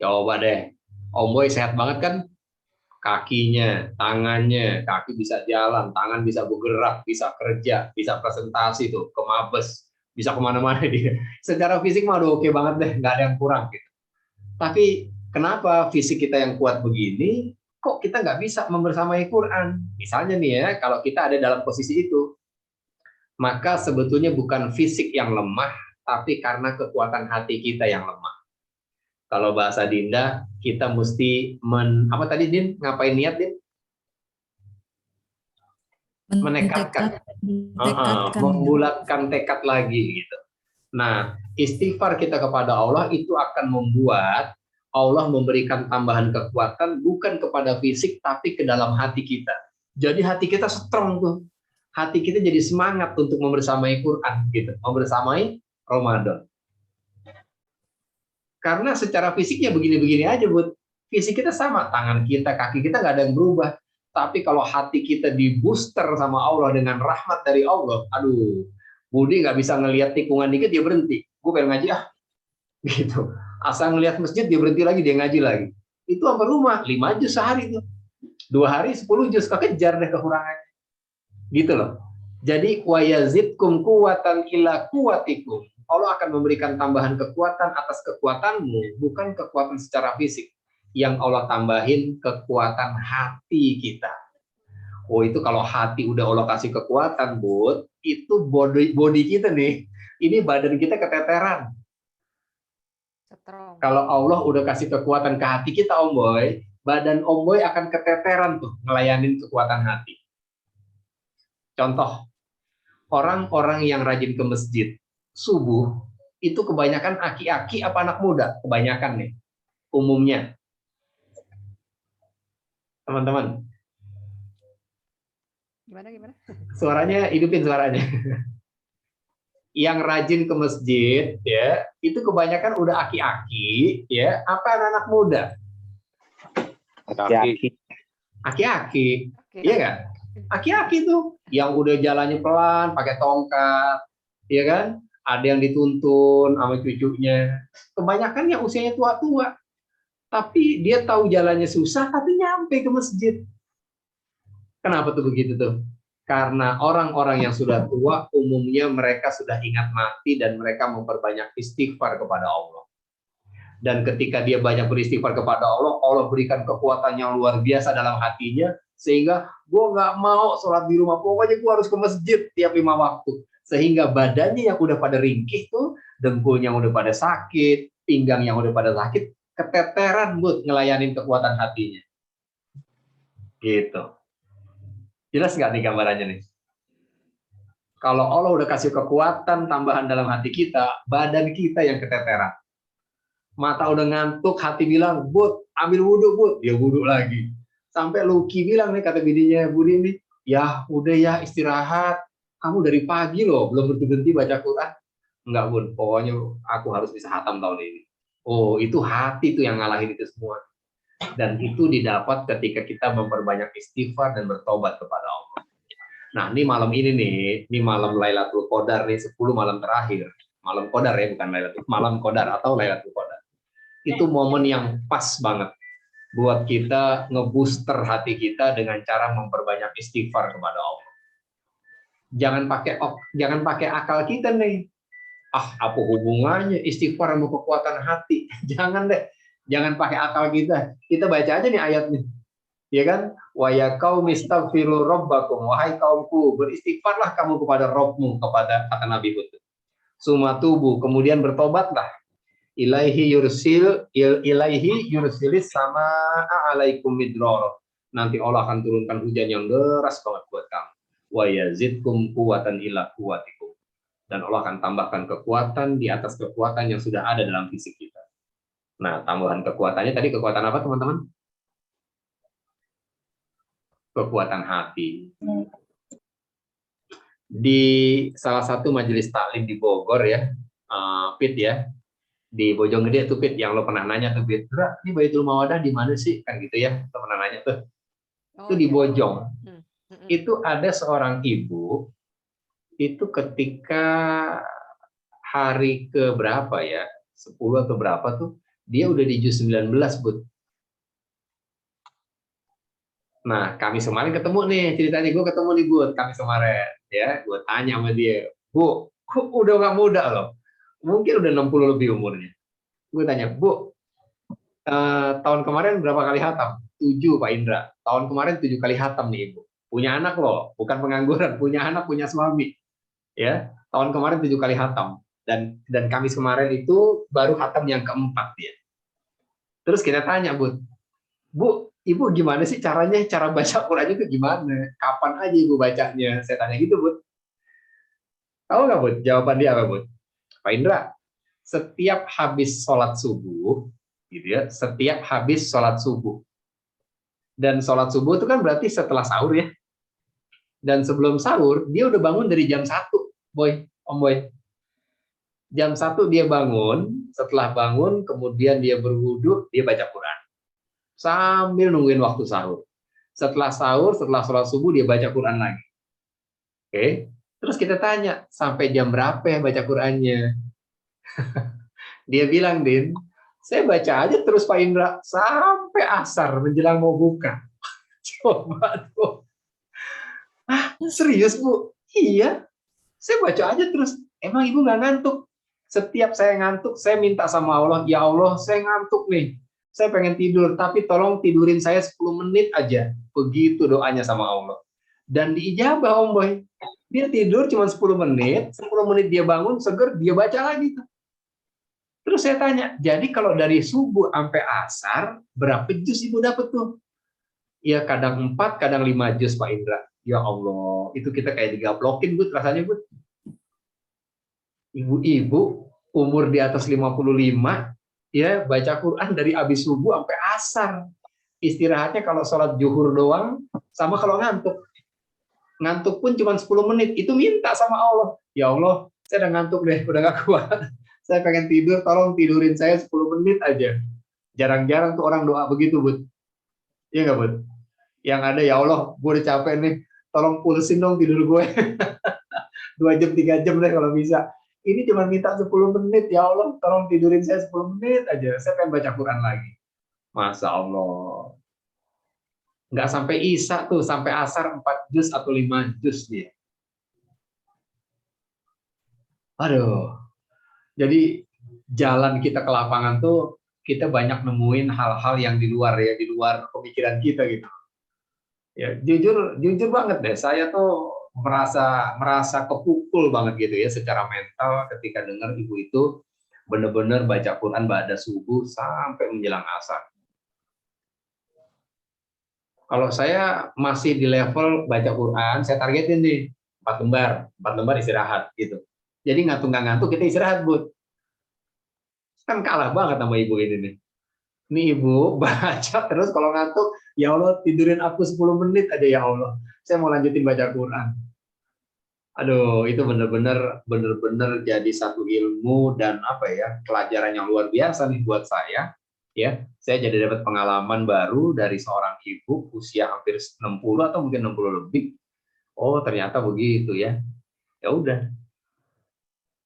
Coba deh, Om Boy sehat banget kan? Kakinya, tangannya, kaki bisa jalan, tangan bisa bergerak, bisa kerja, bisa presentasi tuh, ke Mabes, bisa kemana-mana dia. Secara fisik mah udah oke banget deh, nggak ada yang kurang gitu. Tapi kenapa fisik kita yang kuat begini, kok kita nggak bisa membersamai Quran? Misalnya nih ya, kalau kita ada dalam posisi itu, maka sebetulnya bukan fisik yang lemah, tapi karena kekuatan hati kita yang lemah. Kalau bahasa Dinda, kita mesti apa tadi Din? Ngapain niat Din? Menekatkan. Membulatkan tekad lagi gitu. Nah, istighfar kita kepada Allah itu akan membuat Allah memberikan tambahan kekuatan bukan kepada fisik tapi ke dalam hati kita. Jadi hati kita strong tuh. Hati kita jadi semangat untuk membersamai Quran gitu, membersamai Ramadan. Karena secara fisiknya begini-begini aja, Bud. Fisik kita sama, tangan kita, kaki kita nggak ada yang berubah. Tapi kalau hati kita di booster sama Allah dengan rahmat dari Allah, aduh, Budi nggak bisa ngelihat tikungan dikit dia berhenti. Gue pengen ngaji gitu. Asal ngelihat masjid dia berhenti lagi, dia ngaji lagi. Itu apa rumah 5 juz sehari tuh. 2 hari 10 juz, kekejar deh kekurangannya. Gitu loh. Jadi wa yazidkum quwatan ila quwatikum. Allah akan memberikan tambahan kekuatan atas kekuatanmu, bukan kekuatan secara fisik. Yang Allah tambahin kekuatan hati kita. Oh itu kalau hati udah Allah kasih kekuatan, Bud, itu body kita nih, ini badan kita keteteran. Kalau Allah udah kasih kekuatan ke hati kita, Om Boy, badan Om Boy akan keteteran tuh ngelayanin kekuatan hati. Contoh, orang-orang yang rajin ke masjid subuh itu kebanyakan aki-aki apa anak muda? Kebanyakan nih, umumnya. Teman-teman. Gimana? Suaranya, hidupin suaranya. yang rajin ke masjid ya, itu kebanyakan udah aki-aki ya, apa anak-anak muda? Aki-aki. Aki-aki, iya nggak? Aki-aki tuh yang udah jalannya pelan, pakai tongkat, ya kan? Ada yang dituntun sama cucunya. Kebanyakan yang usianya tua-tua, tapi dia tahu jalannya susah, tapi nyampe ke masjid. Kenapa tuh begitu tuh? Karena orang-orang yang sudah tua, umumnya mereka sudah ingat mati dan mereka memperbanyak istighfar kepada Allah. Dan ketika dia banyak beristighfar kepada Allah, Allah berikan kekuatan yang luar biasa dalam hatinya, sehingga gue nggak mau sholat di rumah, pokoknya gue harus ke masjid tiap 5 waktu. Sehingga badannya yang udah pada ringkih tuh, dengkulnya yang udah pada sakit, pinggang yang udah pada sakit, keteteran buat ngelayanin kekuatan hatinya. Gitu. Jelas nggak nih gambarannya nih? Kalau Allah udah kasih kekuatan tambahan dalam hati kita, badan kita yang keteteran. Mata udah ngantuk, hati bilang, Bud, ambil wudhu, Bud. Ya wudhu lagi. Sampai Lucky bilang nih, kata bininya, Budi nih, ya udah ya istirahat. Kamu dari pagi loh, belum berhenti baca Quran. Enggak, Bud, pokoknya aku harus bisa hatam tahun ini. Oh, itu hati tuh yang ngalahin itu semua. Dan itu didapat ketika kita memperbanyak istighfar dan bertobat kepada Allah. Nah, ini malam ini nih, ini malam Lailatul Qadar nih, 10 malam terakhir. Malam Qadar ya, bukan Lailatul, malam Qadar atau Lailatul Qadar. Itu momen yang pas banget buat kita ngebooster hati kita dengan cara memperbanyak istighfar kepada Allah. Jangan pakai akal kita nih. Apa hubungannya istighfar sama kekuatan hati? Jangan deh. Jangan pakai akal kita. Kita baca aja nih ayatnya. Ya kan? Wa ya qaumi istaghfiru rabbakum, wahai kaumku, beristighfarlah kamu kepada Rabbmu, kepada kata Nabi Hud. Sumatubu, kemudian bertobatlah. Ilaihi yursilis sama alaikum midrar. Nanti Allah akan turunkan hujan yang deras banget buat kamu. Wa yazidkum quwwatan ila quwwatikum. Dan Allah akan tambahkan kekuatan di atas kekuatan yang sudah ada dalam fisik kita. Nah, tambahan kekuatannya tadi kekuatan apa, teman-teman? Kekuatan hati. Di salah satu majelis taklim di Bogor ya, Pit ya, di Bojonggede tuh Pit, yang lo pernah nanya tuh Pit, ini Baitul Mawadah di mana sih? Kan gitu ya, lo pernah nanya tuh. Itu di Bojong. Itu ada seorang ibu, itu ketika hari ke berapa ya, 10 atau berapa tuh, dia udah di juz 19, Bud. Nah, Kamis kemarin ketemu nih, ceritanya gue ketemu nih, Bud, Kamis kemarin. Ya, gue tanya sama dia, Bu, kok udah gak muda loh? Mungkin udah 60 lebih umurnya. Gue tanya, Bu, tahun kemarin berapa kali hatam? 7, Pak Indra. Tahun kemarin 7 kali hatam nih, Ibu. Punya anak loh, bukan pengangguran, punya anak, punya suami. Ya, tahun kemarin 7 kali hatam. Dan Kamis kemarin itu baru hatam yang keempat dia. Terus kita tanya, Bu, Ibu gimana sih caranya, cara baca Qurannya itu gimana? Kapan aja Ibu bacanya? Saya tanya gitu, Bu. Tahu nggak, Bu? Jawaban dia apa, Bu? Pak Indra, setiap habis sholat subuh, gitu ya, setiap habis sholat subuh. Dan sholat subuh itu kan berarti setelah sahur ya. Dan sebelum sahur, dia udah bangun dari jam 1, Om Boy. Jam 1 dia bangun, setelah bangun, kemudian dia berwudu, dia baca Quran. Sambil nungguin waktu sahur. Setelah sahur, setelah sholat subuh, dia baca Quran lagi. Oke, terus kita tanya, sampai jam berapa ya baca Qurannya? Dia bilang, Din, saya baca aja terus Pak Indra, sampai asar, menjelang mau buka. Coba tuh. Serius, Bu? Iya, saya baca aja terus. Emang Ibu nggak ngantuk? Setiap saya ngantuk, saya minta sama Allah, ya Allah, saya ngantuk nih. Saya pengen tidur, tapi tolong tidurin saya 10 menit aja. Begitu doanya sama Allah. Dan diijabah, Om Boy. Dia tidur cuma 10 menit, 10 menit dia bangun, seger, dia baca lagi. Terus saya tanya, jadi kalau dari subuh sampai asar, berapa juz Ibu dapat tuh? Ya kadang 4, kadang 5 juz, Pak Indra. Ya Allah, itu kita kayak digaplokin, Bu, rasanya, Bu. Ibu-ibu umur di atas 55 ya baca Quran dari habis subuh sampai asar. Istirahatnya kalau sholat zuhur doang, sama kalau ngantuk. Ngantuk pun cuma 10 menit, itu minta sama Allah. Ya Allah, Saya udah ngantuk deh, udah gak kuat. Saya pengen tidur, tolong tidurin saya 10 menit aja. Jarang-jarang tuh orang doa begitu, Bud. Iya nggak, Bud? Yang ada, ya Allah, gue udah capek nih, tolong pulsin dong tidur gue. 2 jam, 3 jam deh kalau bisa. Ini cuma minta 10 menit, ya Allah, tolong tidurin saya 10 menit aja. Saya pengen baca Quran lagi. Masya Allah. Nggak sampai Isya tuh, sampai asar 4 juz atau 5 juz dia. Aduh. Jadi jalan kita ke lapangan tuh kita banyak nemuin hal-hal yang di luar ya, di luar pemikiran kita gitu. Ya, jujur banget deh, saya tuh merasa kepukul banget gitu ya secara mental ketika dengar ibu itu benar-benar baca Quran ba'da subuh sampai menjelang asar. Kalau saya masih di level baca Quran, saya targetin nih 4 lembar istirahat gitu. Jadi ngantuk kita istirahat, Bud. Kan kalah banget sama ibu ini nih. Ini ibu baca terus kalau ngantuk, ya Allah tidurin aku 10 menit aja ya Allah. Saya mau lanjutin baca Quran. Aduh, itu bener-bener jadi satu ilmu dan apa ya, pelajaran yang luar biasa nih buat saya. Ya, saya jadi dapat pengalaman baru dari seorang ibu usia hampir 60 atau mungkin 60 lebih. Oh, ternyata begitu ya. Ya udah.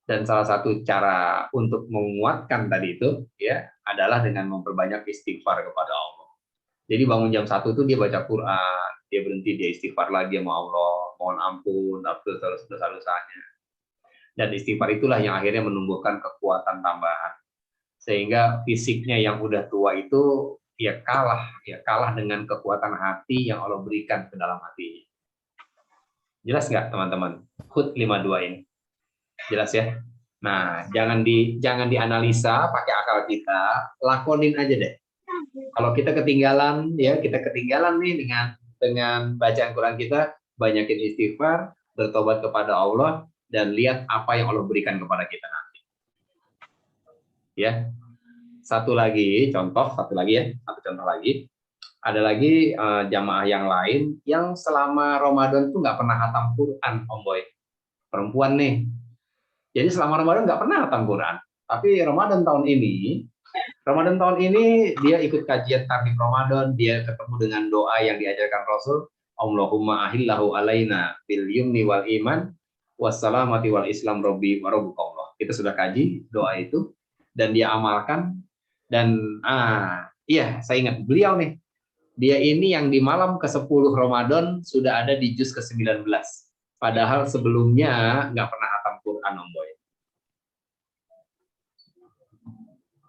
Dan salah satu cara untuk menguatkan tadi itu ya adalah dengan memperbanyak istighfar kepada Allah. Jadi bangun jam 1 tuh dia baca Quran, dia berhenti, dia istighfar lagi sama Allah, mohon ampun atas dosa-dosanya. Dan istighfar itulah yang akhirnya menumbuhkan kekuatan tambahan. Sehingga fisiknya yang udah tua itu ya kalah dengan kekuatan hati yang Allah berikan ke dalam hati. Jelas nggak teman-teman? Hud 52 ini. Jelas ya? Nah, jangan dianalisa pakai akal kita, lakonin aja deh. Kalau kita ketinggalan nih dengan bacaan Quran kita, banyakin istighfar, bertobat kepada Allah dan lihat apa yang Allah berikan kepada kita nanti. Ya. Satu contoh lagi. Ada lagi jamaah yang lain yang selama Ramadan tuh nggak pernah hatam Quran, Om Boy. Perempuan nih. Jadi selama Ramadan nggak pernah hatam Quran. Tapi Ramadan tahun ini dia ikut kajian takbir Ramadan, dia ketemu dengan doa yang diajarkan Rasul, Allahumma ahillahu alaina bil yumni wal iman wassalamati wal islam robbi wa rabbukallah. Kita sudah kaji doa itu dan dia amalkan dan iya, saya ingat beliau nih. Dia ini yang di malam ke-10 Ramadan sudah ada di juz ke-19. Padahal sebelumnya nggak pernah hatam Quran, Om Boy.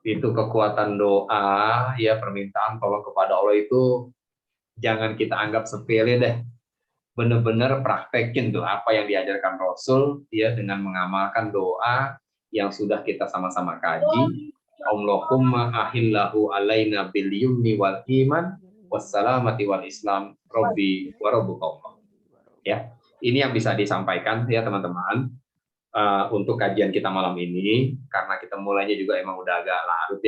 Itu kekuatan doa, ya permintaan tolong kepada Allah itu jangan kita anggap sepele deh. Benar-benar praktekin tuh apa yang diajarkan Rasul ya dengan mengamalkan doa yang sudah kita sama-sama kaji. Allahumma ahillahu alaina bil yumni wal iman wassalamati wal islam robbi wa rabbukallah. Ya, ini yang bisa disampaikan ya teman-teman. Untuk kajian kita malam ini, karena kita mulainya juga emang udah agak larut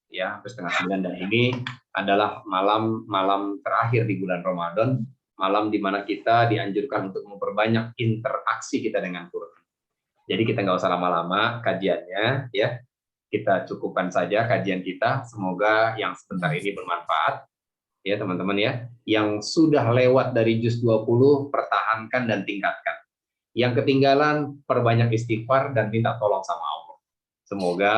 ya hampir 8:30 dan ini adalah malam terakhir di bulan Ramadan, malam di mana kita dianjurkan untuk memperbanyak interaksi kita dengan Quran. Jadi kita nggak usah lama-lama kajiannya, ya kita cukupkan saja kajian kita. Semoga yang sebentar ini bermanfaat, ya teman-teman ya. Yang sudah lewat dari juz 20 pertahankan dan tingkatkan. Yang ketinggalan, perbanyak istighfar dan minta tolong sama Allah. Semoga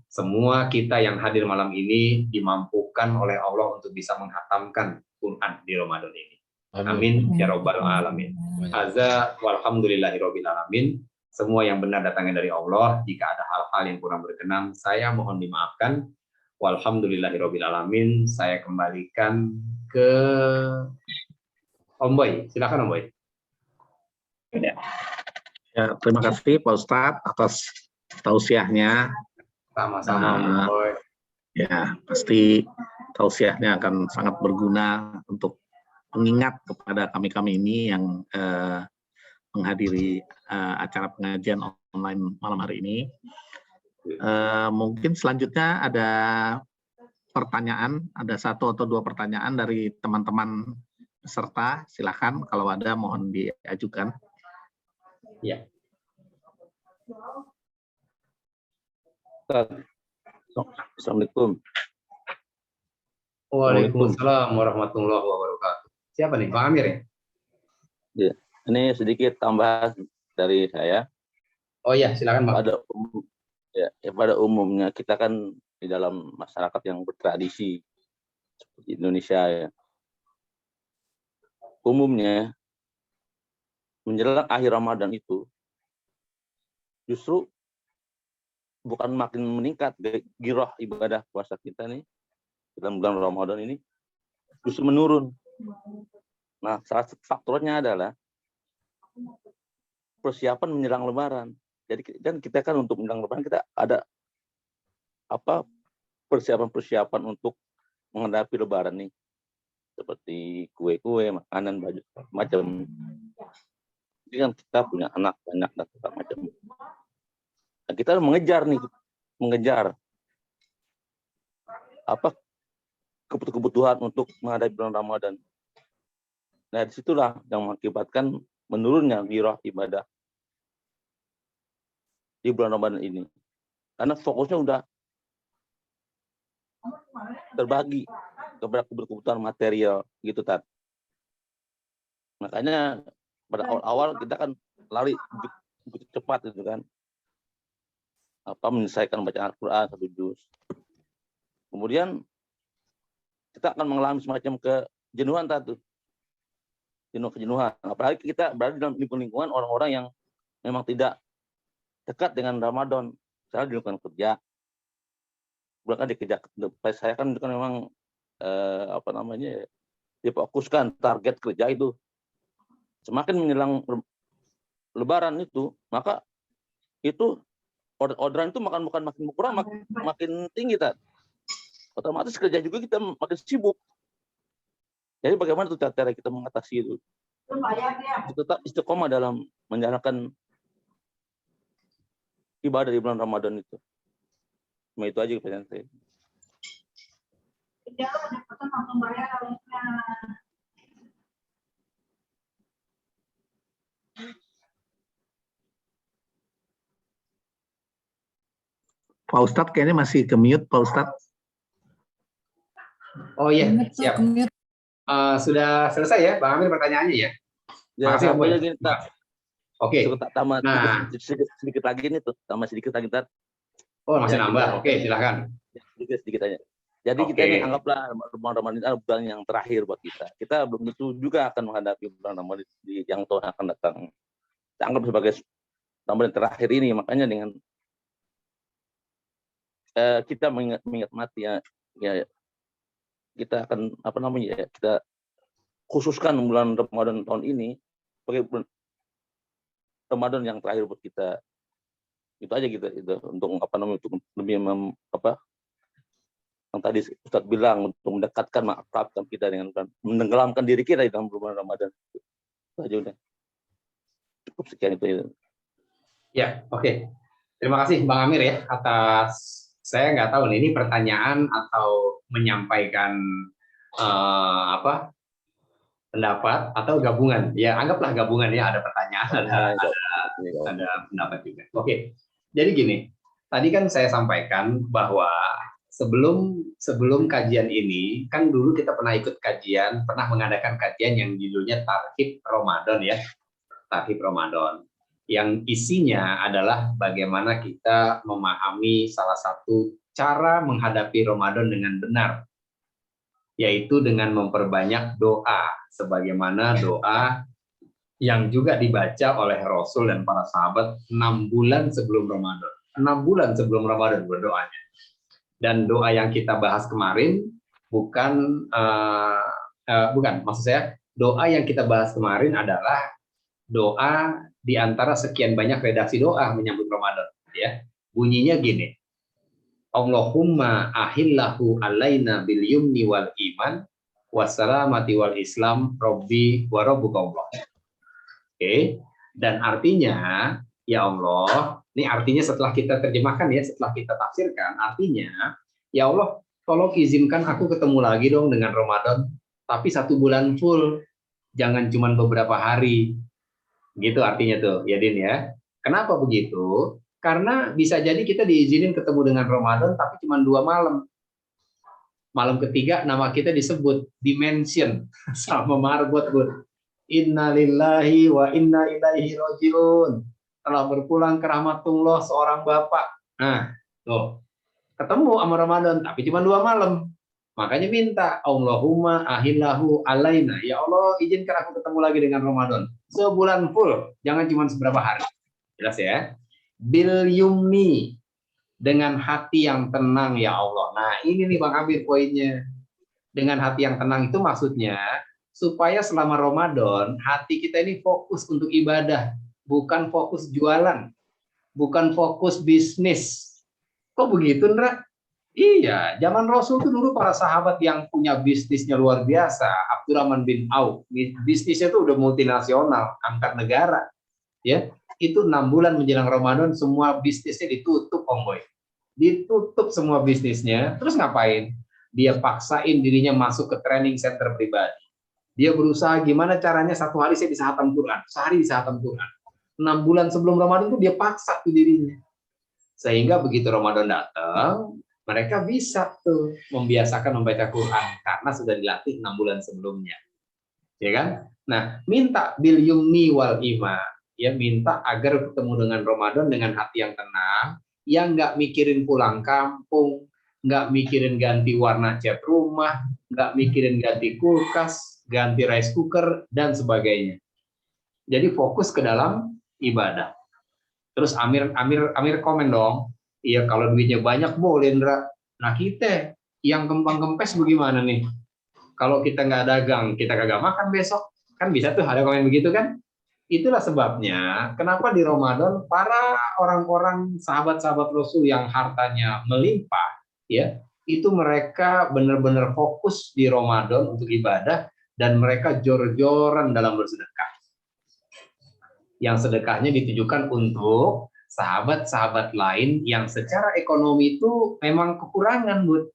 semua kita yang hadir malam ini dimampukan oleh Allah untuk bisa menghatamkan Quran di Ramadan ini. Amin ya rabbal alamin. Azza walhamdulillahirabbil alamin. Semua yang benar datangnya dari Allah. Jika ada hal-hal yang kurang berkenan, saya mohon dimaafkan. Walhamdulillahirabbil alamin. Saya kembalikan ke Om Boy. Silakan Om Boy. Ya, terima kasih Pak Ustadz atas tausiahnya. Sama-sama, Boy. Ya, pasti tausiahnya akan sangat berguna untuk pengingat kepada kami-kami ini yang menghadiri acara pengajian online malam hari ini. Mungkin selanjutnya ada pertanyaan, ada 1 atau 2 pertanyaan dari teman-teman peserta. Silakan kalau ada mohon diajukan. Ya. Assalamualaikum. Waalaikumsalam warahmatullahi wabarakatuh. Siapa nih, Bang Amir ya? Ya, ini sedikit tambahan dari saya. Oh ya, silakan Bang. Pada umumnya kita kan di dalam masyarakat yang bertradisi seperti Indonesia ya. Umumnya menjelang akhir Ramadan itu justru bukan makin meningkat giroh ibadah puasa kita nih dalam bulan Ramadan ini, justru menurun. Nah, salah satu faktornya adalah persiapan menjelang Lebaran. Jadi kita kan untuk menjelang Lebaran kita ada persiapan untuk menghadapi Lebaran nih, seperti kue-kue, makanan, baju macam. Jadi kan kita punya anak banyak dan segala macam. Nah, kita mengejar kebutuhan untuk menghadapi bulan Ramadan. Nah, disitulah yang mengakibatkan menurunnya giroh ibadah di bulan Ramadan ini. Karena fokusnya udah terbagi kepada kebutuhan material gitu, Tat. Makanya pada awal-awal kita kan lari begitu cepat gitu kan. Menyelesaikan bacaan Al-Quran 1 juz. Kemudian kita akan mengalami semacam kejenuhan tadi. Kejenuhan. Apalagi kita berada dalam lingkungan orang-orang yang memang tidak dekat dengan Ramadan. Misalnya di lingkungan kerja. Bahkan di kerja saya kan memang difokuskan target kerja itu. Semakin menjelang Lebaran itu, maka itu orderan itu bukan makin berkurang, makin tinggi, Tat. Otomatis kerja juga kita makin sibuk. Jadi bagaimana tuh cara kita mengatasi itu? Tetap istiqomah dalam menjalankan ibadah di bulan Ramadan itu. Cuma itu aja pertanyaan saya. Pak Ustadz kayaknya masih ke mute, Pak Ustadz. Oh iya, siap. Sudah selesai ya, Bang Amir pertanyaannya ya? Ya, sampai lagi, Tat. Oke. Tambah sedikit lagi nih tuh, tambah sedikit lagi, Tat. Oh, masih nambah. Oke, silakan. Sedikit aja. Jadi kita ini anggaplah Ramadan ini adalah bulan yang terakhir buat kita. Kita belum tentu juga akan menghadapi bulan Ramadan yang tahun akan datang. Kita anggap sebagai Ramadan terakhir ini, makanya dengan kita mengingat mati ya kita akan kita khususkan bulan Ramadan tahun ini sebagai bulan Ramadan yang terakhir buat kita. Itu aja gitu itu untuk untuk lebih yang tadi Ustadz bilang, untuk mendekatkan mengakrabkan kita dengan menenggelamkan diri kita di dalam bulan Ramadan. Itu aja udah. Cukup sekian itu. Ya, oke. Terima kasih Bang Amir ya atas, saya nggak tahu nih ini pertanyaan atau menyampaikan pendapat atau gabungan. Ya, anggaplah gabungan ya, ada pertanyaan, ada pendapat juga. Oke. Jadi gini, tadi kan saya sampaikan bahwa sebelum kajian ini, kan dulu kita pernah ikut kajian, pernah mengadakan kajian yang judulnya Tarhib Ramadan ya. Tarhib Ramadan. Yang isinya adalah bagaimana kita memahami salah satu cara menghadapi Ramadan dengan benar, yaitu dengan memperbanyak doa, sebagaimana doa yang juga dibaca oleh Rasul dan para sahabat 6 bulan sebelum Ramadan. 6 bulan sebelum Ramadan berdoanya. Dan doa yang kita bahas kemarin bukan, maksud saya doa yang kita bahas kemarin adalah doa di antara sekian banyak redaksi doa menyambut Ramadan. Ya, bunyinya gini: Allahumma ahillahu alaina bil yumni wal iman wassalamati wal islam robbi wa rabbuka Allah. Oke, dan artinya ya Allah, ini artinya setelah kita terjemahkan ya, setelah kita tafsirkan, artinya ya Allah, tolong izinkan aku ketemu lagi dong dengan Ramadan, tapi 1 bulan full, jangan cuma beberapa hari. Gitu artinya tuh, ya Din ya. Kenapa begitu? Karena bisa jadi kita diizinin ketemu dengan Ramadan tapi cuma 2 malam. Malam ketiga nama kita disebut, dimension sama marbot, Bud. Inna lillahi wa inna ilaihi rajiun. Telah berpulang ke rahmatullah seorang bapak. Nah, tuh. Ketemu sama Ramadan tapi cuma 2 malam. Makanya minta Allahumma ahillahu alaina. Ya Allah, izinkan aku ketemu lagi dengan Ramadan. Sebulan full, jangan cuma seberapa hari. Jelas ya? Bil yumni, dengan hati yang tenang ya Allah. Nah, ini nih Bang Amir poinnya. Dengan hati yang tenang itu maksudnya supaya selama Ramadan hati kita ini fokus untuk ibadah, bukan fokus jualan, bukan fokus bisnis. Kok begitu, Ndra? Iya, zaman Rasul itu dulu para sahabat yang punya bisnisnya luar biasa. Abdurrahman bin Auf, bisnisnya itu udah multinasional, angkat negara. Ya, itu 6 bulan menjelang Ramadan semua bisnisnya ditutup, Om Boy. Ditutup semua bisnisnya. Terus ngapain? Dia paksain dirinya masuk ke training center pribadi. Dia berusaha gimana caranya 1 hari saya bisa hatam Quran, sehari bisa hatam Quran. 6 bulan sebelum Ramadan itu dia paksa tuh dirinya. Sehingga begitu Ramadan datang, mereka bisa tuh membiasakan membaca Quran karena sudah dilatih 6 bulan sebelumnya. Ya kan? Nah, minta bil yumni wal ima, ya minta agar ketemu dengan Ramadan dengan hati yang tenang, yang nggak mikirin pulang kampung, nggak mikirin ganti warna cat rumah, nggak mikirin ganti kulkas, ganti rice cooker dan sebagainya. Jadi fokus ke dalam ibadah. Terus Amir komen dong. Iya, kalau duitnya banyak boleh, Indra. Nah, kita yang kempang-kempes bagaimana nih? Kalau kita nggak dagang, kita kagak makan besok. Kan bisa tuh ada komen begitu kan? Itulah sebabnya kenapa di Ramadan para orang-orang sahabat-sahabat Rasul yang hartanya melimpah, ya, itu mereka benar-benar fokus di Ramadan untuk ibadah dan mereka jor-joran dalam bersedekah. Yang sedekahnya ditujukan untuk sahabat-sahabat lain yang secara ekonomi itu memang kekurangan, Bud.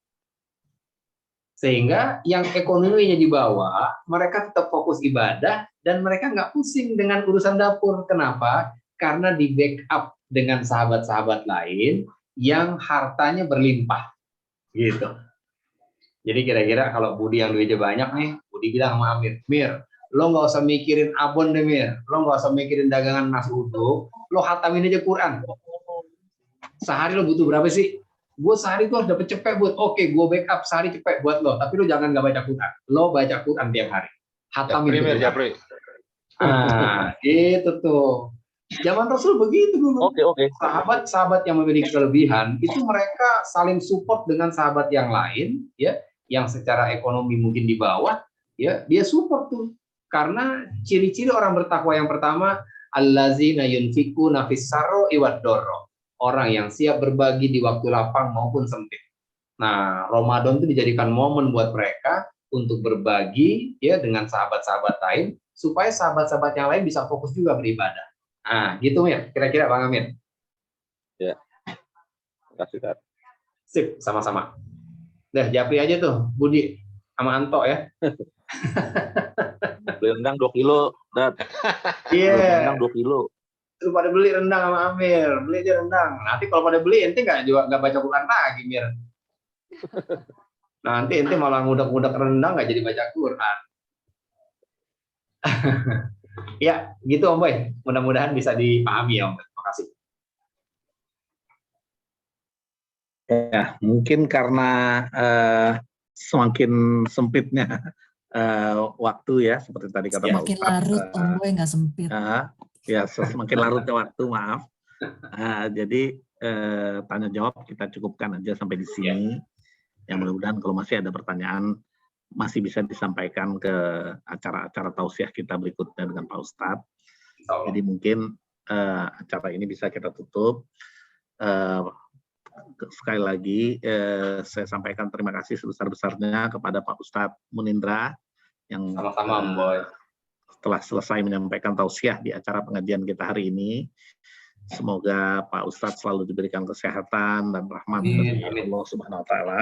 Sehingga yang ekonominya di bawah, mereka tetap fokus ibadah dan mereka nggak pusing dengan urusan dapur. Kenapa? Karena di backup dengan sahabat-sahabat lain yang hartanya berlimpah. Gitu. Jadi kira-kira kalau Budi yang duitnya banyak nih, Budi bilang sama Amir, Mir, lo nggak usah mikirin abon deh, Mir. Lo nggak usah mikirin dagangan nasi uduk, lo hatamin aja Quran. Sehari lo butuh berapa sih? Gue sehari tuh harus dapet cepet buat. Oke, gue backup sehari cepet buat lo. Tapi lo jangan nggak baca Quran. Lo baca Quran tiap hari. Hatamin. Japri. Nah, itu tuh. Zaman Rasul begitu dulu. Oke. Sahabat-sahabat yang memiliki kelebihan itu mereka saling support dengan sahabat yang lain, ya, yang secara ekonomi mungkin di bawah, ya, dia support tuh. Karena ciri-ciri orang bertakwa yang pertama, allazina yunfikuna fis sarra'i wad dharra. Orang yang siap berbagi di waktu lapang maupun sempit. Nah, Ramadan itu dijadikan momen buat mereka untuk berbagi, ya, dengan sahabat-sahabat lain supaya sahabat-sahabat yang lain bisa fokus juga beribadah. Nah, gitu ya, kira-kira Bang Amin. Ya. Terima kasih, Kak. Sip, sama-sama. Dah, Japri aja tuh, Budi sama Anto ya. Beli rendang 2 kilo, Dan. Iya. Rendang 2 kilo. Lu pada beli rendang sama Amir, beli aja rendang. Nanti kalau pada beli, ente nggak baca Quran lagi, Mir. Nanti ente malah ngudak-ngudak rendang nggak jadi baca Quran. Ya, gitu Om Boy. Mudah-mudahan bisa dipahami ya Om. Terima kasih. Ya, mungkin karena semakin sempitnya waktu ya, seperti tadi kata Pak Semakin larut, Om Boy nggak sempit. Ya, semakin larutnya waktu, maaf. Jadi tanya jawab kita cukupkan aja sampai di sini. Ya, mudah-mudahan kalau masih ada pertanyaan masih bisa disampaikan ke acara-acara tausiah kita berikutnya dengan Pak Ustadz. Jadi mungkin acara ini bisa kita tutup. Sekali lagi saya sampaikan terima kasih sebesar-besarnya kepada Pak Ustadz Munindra yang sama-sama Om Boy. Setelah selesai menyampaikan tausiah di acara pengajian kita hari ini. Semoga Pak Ustadz selalu diberikan kesehatan dan rahmat dari Allah Subhanahu wa taala.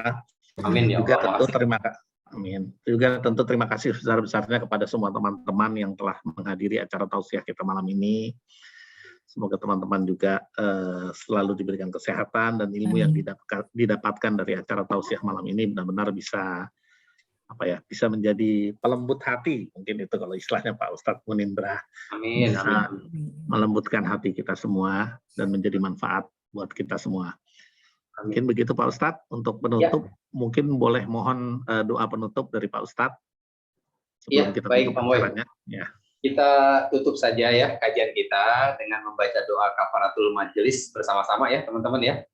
Amin ya Allah. Juga tentu terima kasih sebesar-besarnya kepada semua teman-teman yang telah menghadiri acara tausiah kita malam ini. Semoga teman-teman juga selalu diberikan kesehatan dan ilmu yang didapatkan dari acara tausiah malam ini benar-benar bisa bisa menjadi pelembut hati, mungkin itu kalau istilahnya Pak Ustadz Munindra. Amin. Bisa melembutkan hati kita semua dan menjadi manfaat buat kita semua. Mungkin begitu Pak Ustadz. Untuk penutup, mungkin boleh mohon doa penutup dari Pak Ustadz sebelum kita baik, tutup acaranya. Ya. Kita tutup saja ya kajian kita dengan membaca doa kafaratul majelis bersama-sama ya teman-teman ya.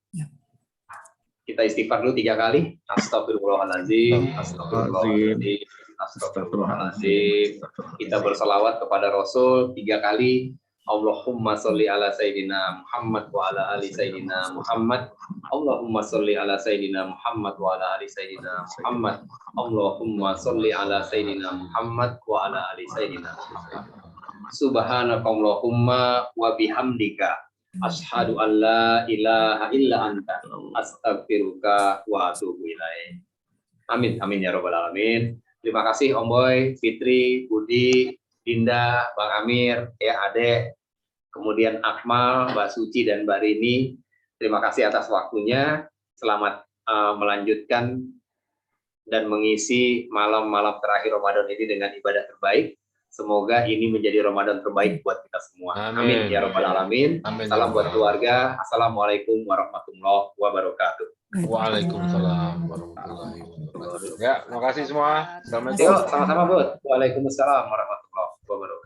Kita istighfar dulu 3 kali. Astagfirullahaladzim, astagfirullahaladzim, astagfirullahaladzim. Kita berselawat kepada Rasul 3 kali. Allahumma sholli ala Sayyidina Muhammad wa ala ali Sayyidina Muhammad. Allahumma sholli ala Sayyidina Muhammad wa ala ali Sayyidina Muhammad. Allahumma sholli ala Sayyidina Muhammad wa ala ali Sayyidina Muhammad. Subhanakallahumma wa bihamdika asyhadu an la ilaha illa anta astaghfiruka wa atubu ilaik. Amin amin ya rabbal alamin. Terima kasih Om Boy, Fitri, Budi, Dinda, Bang Amir, ya Ade, kemudian Akmal, Mbak Suci dan Mbak Rini. Terima kasih atas waktunya. Selamat melanjutkan dan mengisi malam-malam terakhir Ramadan ini dengan ibadah terbaik. Semoga ini menjadi Ramadan terbaik buat kita semua. Amin ya rabbal alamin. Salam buat keluarga. Assalamualaikum warahmatullahi wabarakatuh. Waalaikumsalam warahmatullahi wabarakatuh. Ya, makasih semua. Assalamualaikum. Yuk, sama-sama, Bud. Waalaikumsalam warahmatullahi wabarakatuh.